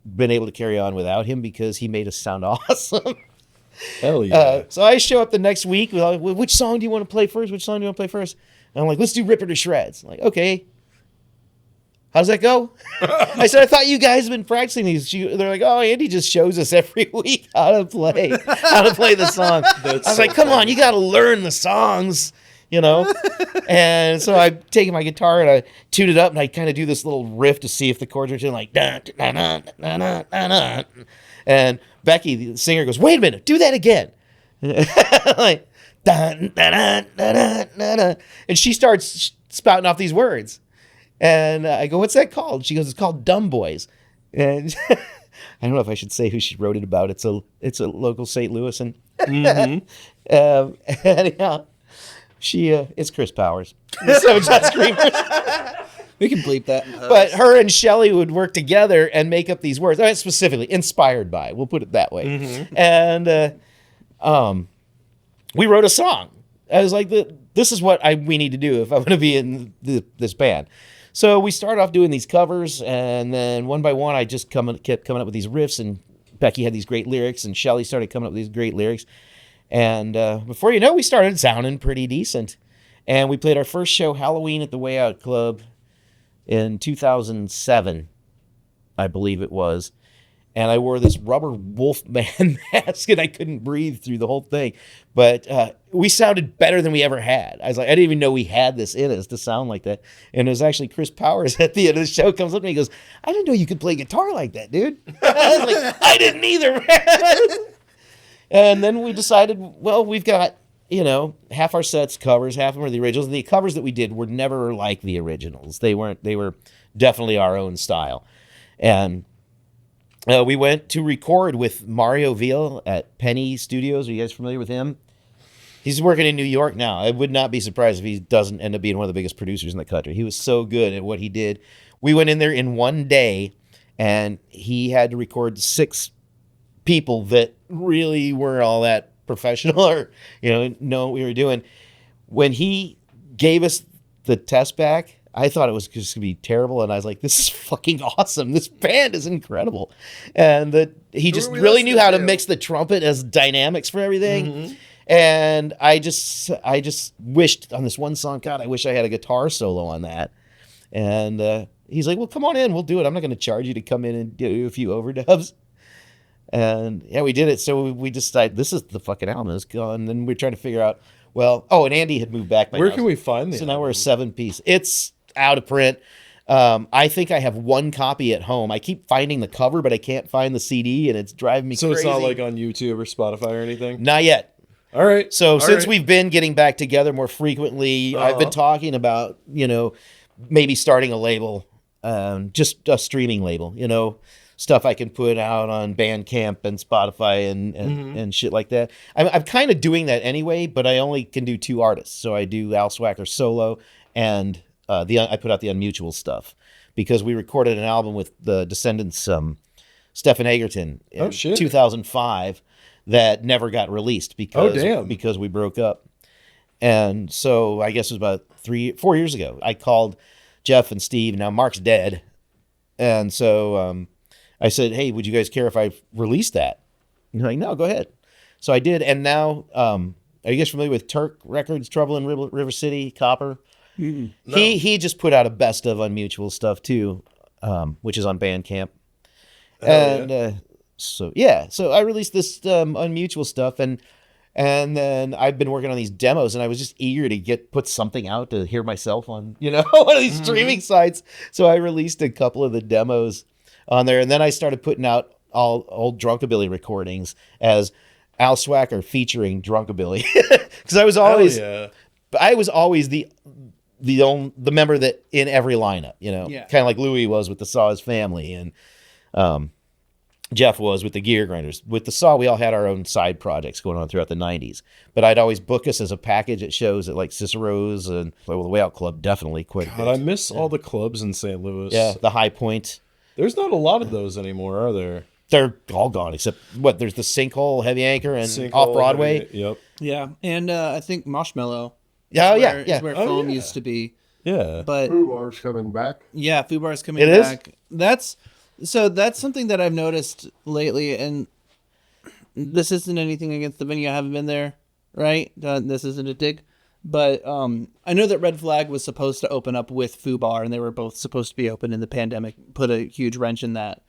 been able to carry on without him because he made us sound awesome. Hell yeah. So I show up the next week with, which song do you want to play first? Which song do you want to play first? And I'm like, let's do Rip Her to Shreds. I'm like, okay. How's that go? I said, I thought you guys have been practicing these. They're like, oh, Andy just shows us every week how to play the song. I was like, come on, you got to learn the songs, you know? And so I take my guitar and I tune it up and I kind of do this little riff to see if the chords are tuned like, dun, dun, dun, dun, dun, dun, dun. And Becky, the singer, goes, wait a minute, do that again. Like, dun, dun, dun, dun, dun, dun, dun. And she starts spouting off these words. And I go, what's that called? She goes, it's called Dumb Boys. And I don't know if I should say who she wrote it about. It's a local St. Louis. And anyhow, it's Chris Powers. So just screamers. We can bleep that. But her and Shelley would work together and make up these words. I mean, specifically inspired by. We'll put it that way. Mm-hmm. And we wrote a song. I was like, this is what we need to do if I want to be in this band. So we started off doing these covers, and then one by one, I just kept coming up with these riffs, and Becky had these great lyrics, and Shelley started coming up with these great lyrics. And before you know, we started sounding pretty decent. And we played our first show, Halloween, at the Way Out Club in 2007, I believe it was. And I wore this rubber wolf man mask, and I couldn't breathe through the whole thing. But we sounded better than we ever had. I was like, I didn't even know we had this in us to sound like that. And it was actually Chris Powers at the end of the show comes up to me and goes, I didn't know you could play guitar like that, dude. I was like, I didn't either, man. And then we decided, well, we've got, half our sets covers, half of them are the originals. And the covers that we did were never like the originals. They were definitely our own style. And we went to record with Mario Veal at Penny Studios. Are you guys familiar with him? He's working in New York now. I would not be surprised if he doesn't end up being one of the biggest producers in the country. He was so good at what he did. We went in there in one day, and he had to record 6 people that really weren't all that professional or, know what we were doing. When he gave us the test back, I thought it was just going to be terrible, and I was like, this is fucking awesome. This band is incredible. And he just really knew how to mix the trumpet as dynamics for everything. Mm-hmm. And I just wished on this one song, God, I wish I had a guitar solo on that. And he's like, well, come on in. We'll do it. I'm not going to charge you to come in and do a few overdubs. And, yeah, we did it. So we decided this is the fucking album. It's gone. And then we're trying to figure out, and Andy had moved back. Where can we find this? So now we're a 7-piece. It's out of print. I think I have one copy at home. I keep finding the cover, but I can't find the CD, and it's driving me crazy. So it's not like on YouTube or Spotify or anything? Not yet. All right. So since we've been getting back together more frequently, I've been talking about, maybe starting a label, just a streaming label, stuff I can put out on Bandcamp and Spotify and shit like that. I'm kind of doing that anyway, but I only can do 2 artists. So I do Al Swacker solo and I put out the Unmutual stuff because we recorded an album with the Descendants, Stephen Egerton in 2005 that never got released because we broke up. And so I guess it was about 4 years ago. I called Jeff and Steve. Now Mark's dead. And so I said, hey, would you guys care if I released that? And they're like, no, go ahead. So I did. And now, are you guys familiar with Turk Records, Trouble in River City, Copper? Mm-hmm. No. He just put out a best of Unmutual stuff too, which is on Bandcamp. So I released this Unmutual stuff, and then I've been working on these demos, and I was just eager to put something out to hear myself on, one of these streaming sites. So I released a couple of the demos on there, and then I started putting out all old Drunkabilly recordings as Al Swacker featuring Drunkabilly, because I was always the member that in every lineup, kind of like Louis was with the Saw's Family, and Jeff was with the Gear Grinders. With the Saw, we all had our own side projects going on throughout the 90s. But I'd always book us as a package at shows at like Cicero's and the Way Out Club, definitely quite a bit. I miss all the clubs in St. Louis. Yeah, the High Point. There's not a lot of those anymore, are there? They're all gone, except there's the Sinkhole, Heavy Anchor, and Off Broadway. Yep. Yeah, and I think Marshmallow. Is where Foam used to be. Yeah. But Foo Bar's coming back. Yeah, Foo Bar's coming back. That's So that's something that I've noticed lately, and this isn't anything against the venue. I haven't been there, right? This isn't a dig. But I know that Red Flag was supposed to open up with Foo Bar, and they were both supposed to be open, and the pandemic put a huge wrench in that.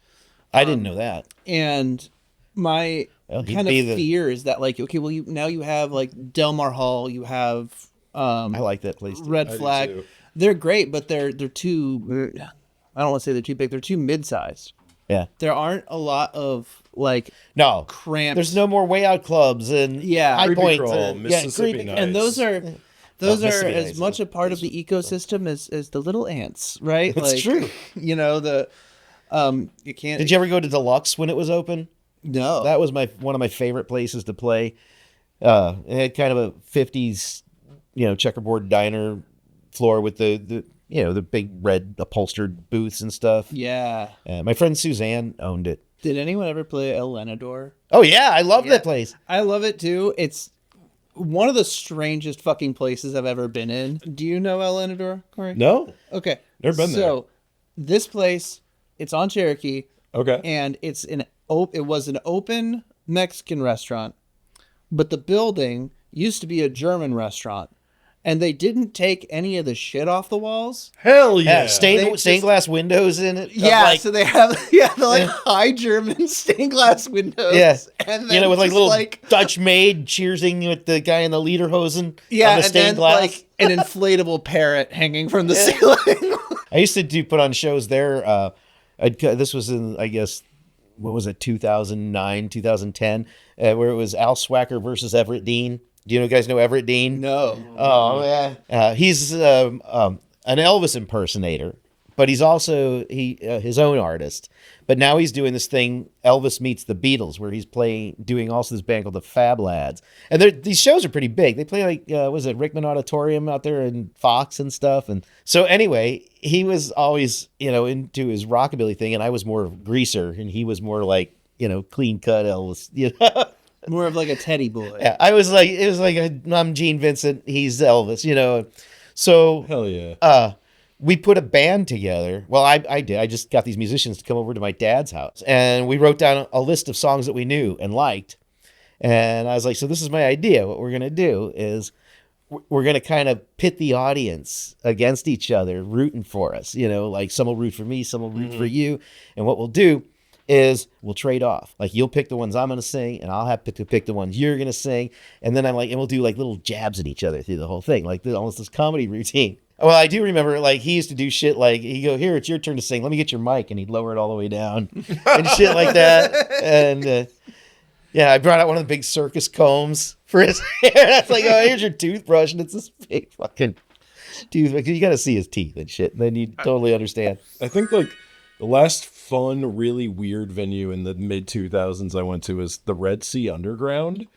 I didn't know that. And my kind of fear is that, like, okay, well, now you have, like, Del Mar Hall, you have I like that place too. Red Flag. They're great, but they're too, I don't want to say they're too big, they're too mid-sized. Yeah. There aren't a lot of, like, No. cramped. There's no more way out clubs and High Creepy Point. Crawl, Mississippi Nights. And those are Mississippi as Nights. much a part of the ecosystem as the little ants, right? It's true. You know, you can't. Did you ever go to Deluxe when it was open? No. That was one of my favorite places to play. It had kind of a 50s, checkerboard diner floor with the big red upholstered booths and stuff. Yeah. My friend Suzanne owned it. Did anyone ever play El Lenador? Oh yeah, I love that place. I love it too. It's one of the strangest fucking places I've ever been in. Do you know El Lenador, Corey? No. Okay. Never been there. So this place, it's on Cherokee. Okay. And it was an open Mexican restaurant, but the building used to be a German restaurant, and they didn't take any of the shit off the walls. Hell yeah. Stained glass windows in it. Yeah, so they have the high German stained glass windows. Yeah, and then with like just, little Dutch maid cheersing with the guy in the lederhosen. On the and stained then glass. like an inflatable parrot hanging from the ceiling. I used to put on shows there. This was in, I guess, what was it, 2009, 2010, where it was Al Swacker versus Everett Dean. Do you guys know Everett Dean? No. Oh, yeah. He's an Elvis impersonator, but he's also his own artist. But now he's doing this thing, Elvis Meets the Beatles, where he's doing also this band called the Fab Lads. And these shows are pretty big. They play like, was it Rickman Auditorium out there in Fox and stuff. And so anyway, he was always, into his rockabilly thing, and I was more greaser, and he was more like, clean cut Elvis, More of like a teddy boy. Yeah, it was like I'm Gene Vincent, he's Elvis, So hell yeah. We put a band together. Well, I did. I just got these musicians to come over to my dad's house, and we wrote down a list of songs that we knew and liked. And I was like, so this is my idea. What we're gonna do is we're gonna kind of pit the audience against each other, rooting for us. Like some will root for me, some will root for you, and what we'll do is we'll trade off. Like you'll pick the ones I'm going to sing, and I'll have to pick the ones you're going to sing. And then and we'll do like little jabs at each other through the whole thing, like almost this comedy routine. Well, I do remember like he used to do shit like he'd go, here, it's your turn to sing. Let me get your mic. And he'd lower it all the way down and shit like that. And I brought out one of the big circus combs for his hair. That's like, oh, here's your toothbrush. And it's this big fucking toothbrush. You got to see his teeth and shit. And then you totally understand. I think like the last fun, really weird venue in the mid 2000s I went to was the Red Sea Underground.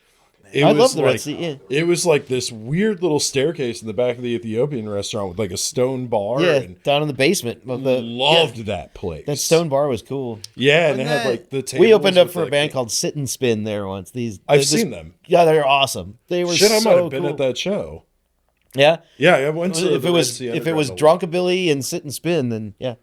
I love the Red Sea. Yeah. It was like this weird little staircase in the back of the Ethiopian restaurant with like a stone bar. Yeah, and down in the basement. Loved that place. That stone bar was cool. Yeah, and it had like the tables. We opened up with, for a band called Sit and Spin there once. I've seen them. Yeah, they're awesome. They were Shit, I so might have been cool. at that show. Yeah? Yeah, I went to If the it Red was Sea Drunkabilly and Sit and Spin, then yeah.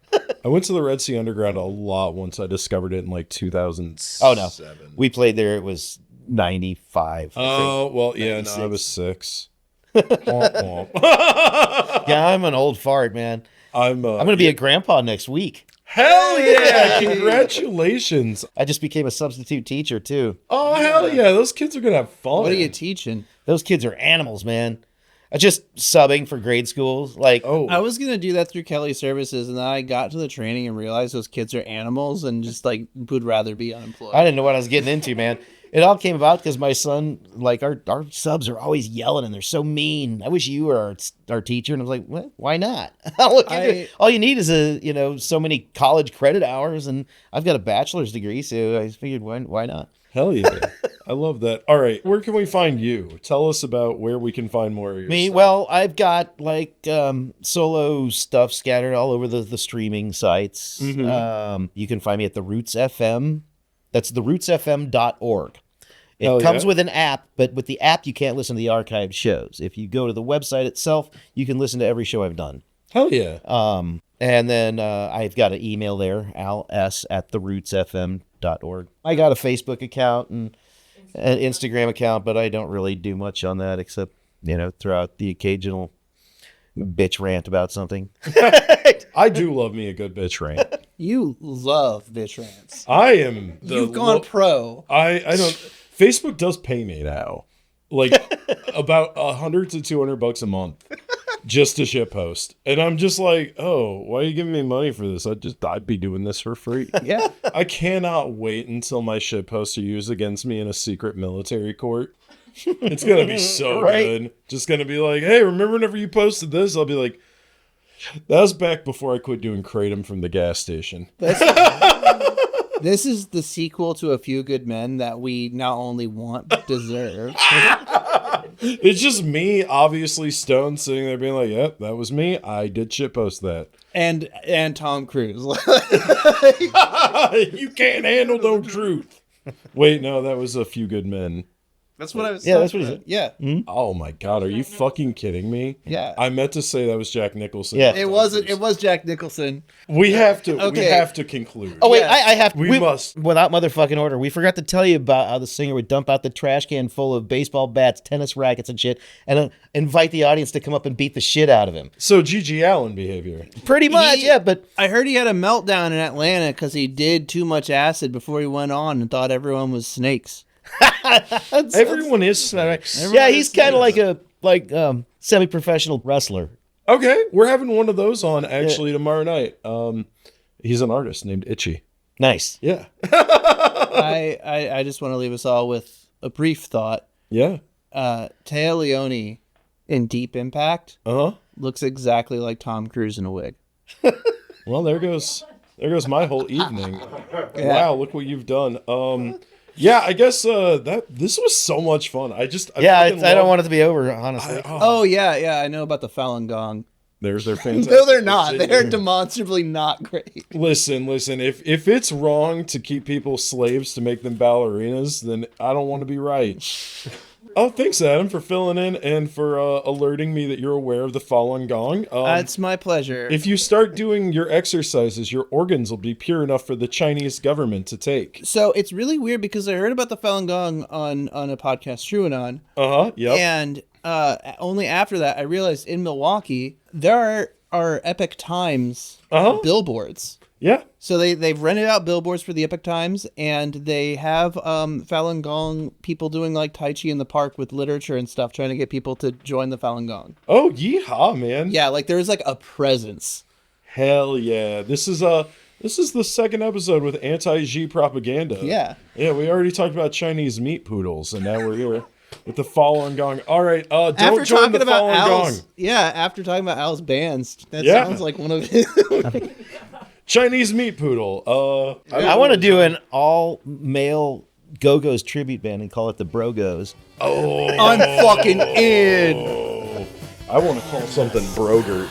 I went to the Red Sea Underground a lot once I discovered it in like 2007. Oh, no. We played there. It was 95. Oh, well, yeah, no, I was 6. Yeah, I'm an old fart, man. I'm going to be a grandpa next week. Hell yeah! Congratulations. I just became a substitute teacher, too. Oh, hell yeah. Those kids are going to have fun. What are you teaching? Those kids are animals, man. I just subbing for grade schools. Like, I was going to do that through Kelly Services, and then I got to the training and realized those kids are animals and just like would rather be unemployed. I didn't know what I was getting into, man. It all came about because my son, like, our subs are always yelling and they're so mean. I wish you were our teacher. And I was like, what? Why not? Look, all you need is so many college credit hours, and I've got a bachelor's degree, so I figured why not? Hell yeah. I love that. All right. Where can we find you? Tell us about where we can find more of your Me? stuff. Well, I've got like solo stuff scattered all over the streaming sites. Mm-hmm. You can find me at the Roots FM. That's therootsfm.org. Hell It comes yeah. with an app, but with the app, you can't listen to the archived shows. If you go to the website itself, you can listen to every show I've done. Hell yeah. And then I've got an email there, als@therootsfm.org. I got a Facebook account and an Instagram account, but I don't really do much on that except, throw out the occasional bitch rant about something. I do love me a good bitch rant. You love bitch rants. I am. You've gone pro. I don't. Facebook does pay me now, like about $100 to $200 a month, just to shit post, and I'm just like, oh, why are you giving me money for this? I'd be doing this for free. Yeah. I cannot wait until my shit posts are used against me in a secret military court. It's gonna be so good. Just gonna be like, hey, remember whenever you posted this? I'll be like, that was back before I quit doing kratom from the gas station. This is the sequel to A Few Good Men that we not only want but deserve. It's just me, obviously stoned, sitting there being like, yep, that was me. I did shitpost that. And Tom Cruise. You can't handle no truth. Wait, no, that was A Few Good Men. That's what I was. Yeah, that's what he said. Yeah. Oh my God, are you fucking kidding me? Yeah. I meant to say that was Jack Nicholson. Yeah. It wasn't. It was Jack Nicholson. We have to. Okay. We have to conclude. Oh, wait, Yeah. I have We must. Without motherfucking order. We forgot to tell you about how the singer would dump out the trash can full of baseball bats, tennis rackets, and shit, and invite the audience to come up and beat the shit out of him. So G.G. Allen behavior. Pretty much, yeah, but I heard he had a meltdown in Atlanta because he did too much acid before he went on and thought everyone was snakes. Everyone is snakes. yeah, he's kind of like a semi-professional wrestler. Okay, we're having one of those on actually tomorrow night. He's an artist named Itchy. Nice. Yeah. I just want to leave us all with a brief thought. Yeah. Taya Leone in Deep Impact Uh-huh. looks exactly like Tom Cruise in a wig. Well, there goes my whole evening. Yeah. Wow, look what you've done. Yeah, I guess that this was so much fun. I I don't want it to be over, honestly. Oh yeah, I know about the Falun Gong. They're fantastic. No, they're not. They're demonstrably not great. Listen. If it's wrong to keep people slaves to make them ballerinas, then I don't want to be right. Oh, thanks, Adam, for filling in and for alerting me that you're aware of the Falun Gong. It's my pleasure. If you start doing your exercises, your organs will be pure enough for the Chinese government to take. So it's really weird because I heard about the Falun Gong on a podcast, TrueAnon. Yep. And only after that, I realized in Milwaukee, there are Epic Times billboards. Yeah. So they've rented out billboards for the Epic Times, and they have Falun Gong people doing like Tai Chi in the park with literature and stuff, trying to get people to join the Falun Gong. Oh, yeehaw, man. Yeah, like there's like a presence. Hell yeah. This is the second episode with anti-G propaganda. Yeah. Yeah, we already talked about Chinese meat poodles, and now we're here with the Falun Gong. All right, don't After join talking the about Falun Gong. Al's, after talking about Al's bands, that Yeah. sounds like one of his. Chinese meat poodle. I want to do an all-male Go-Go's tribute band and call it the Brogos. Oh, I'm fucking in. I want to call something Brogert.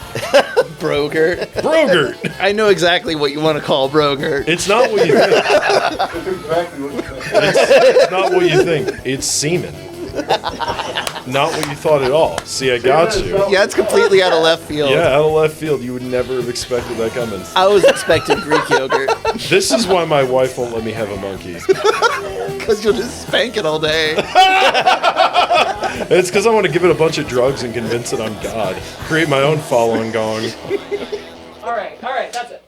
Brogert. Brogert. I know exactly what you want to call Brogert. It's not what you think. That's exactly what you think. It's not what you think. It's semen. Not what you thought at all. See, I got you. Yeah, it's completely out of left field. Yeah, out of left field. You would never have expected that coming. I was expecting Greek yogurt This is why my wife won't let me have a monkey. because you'll just spank it all day. It's because I want to give it a bunch of drugs and convince it I'm God. Create my own Falun Gong. All right, that's it.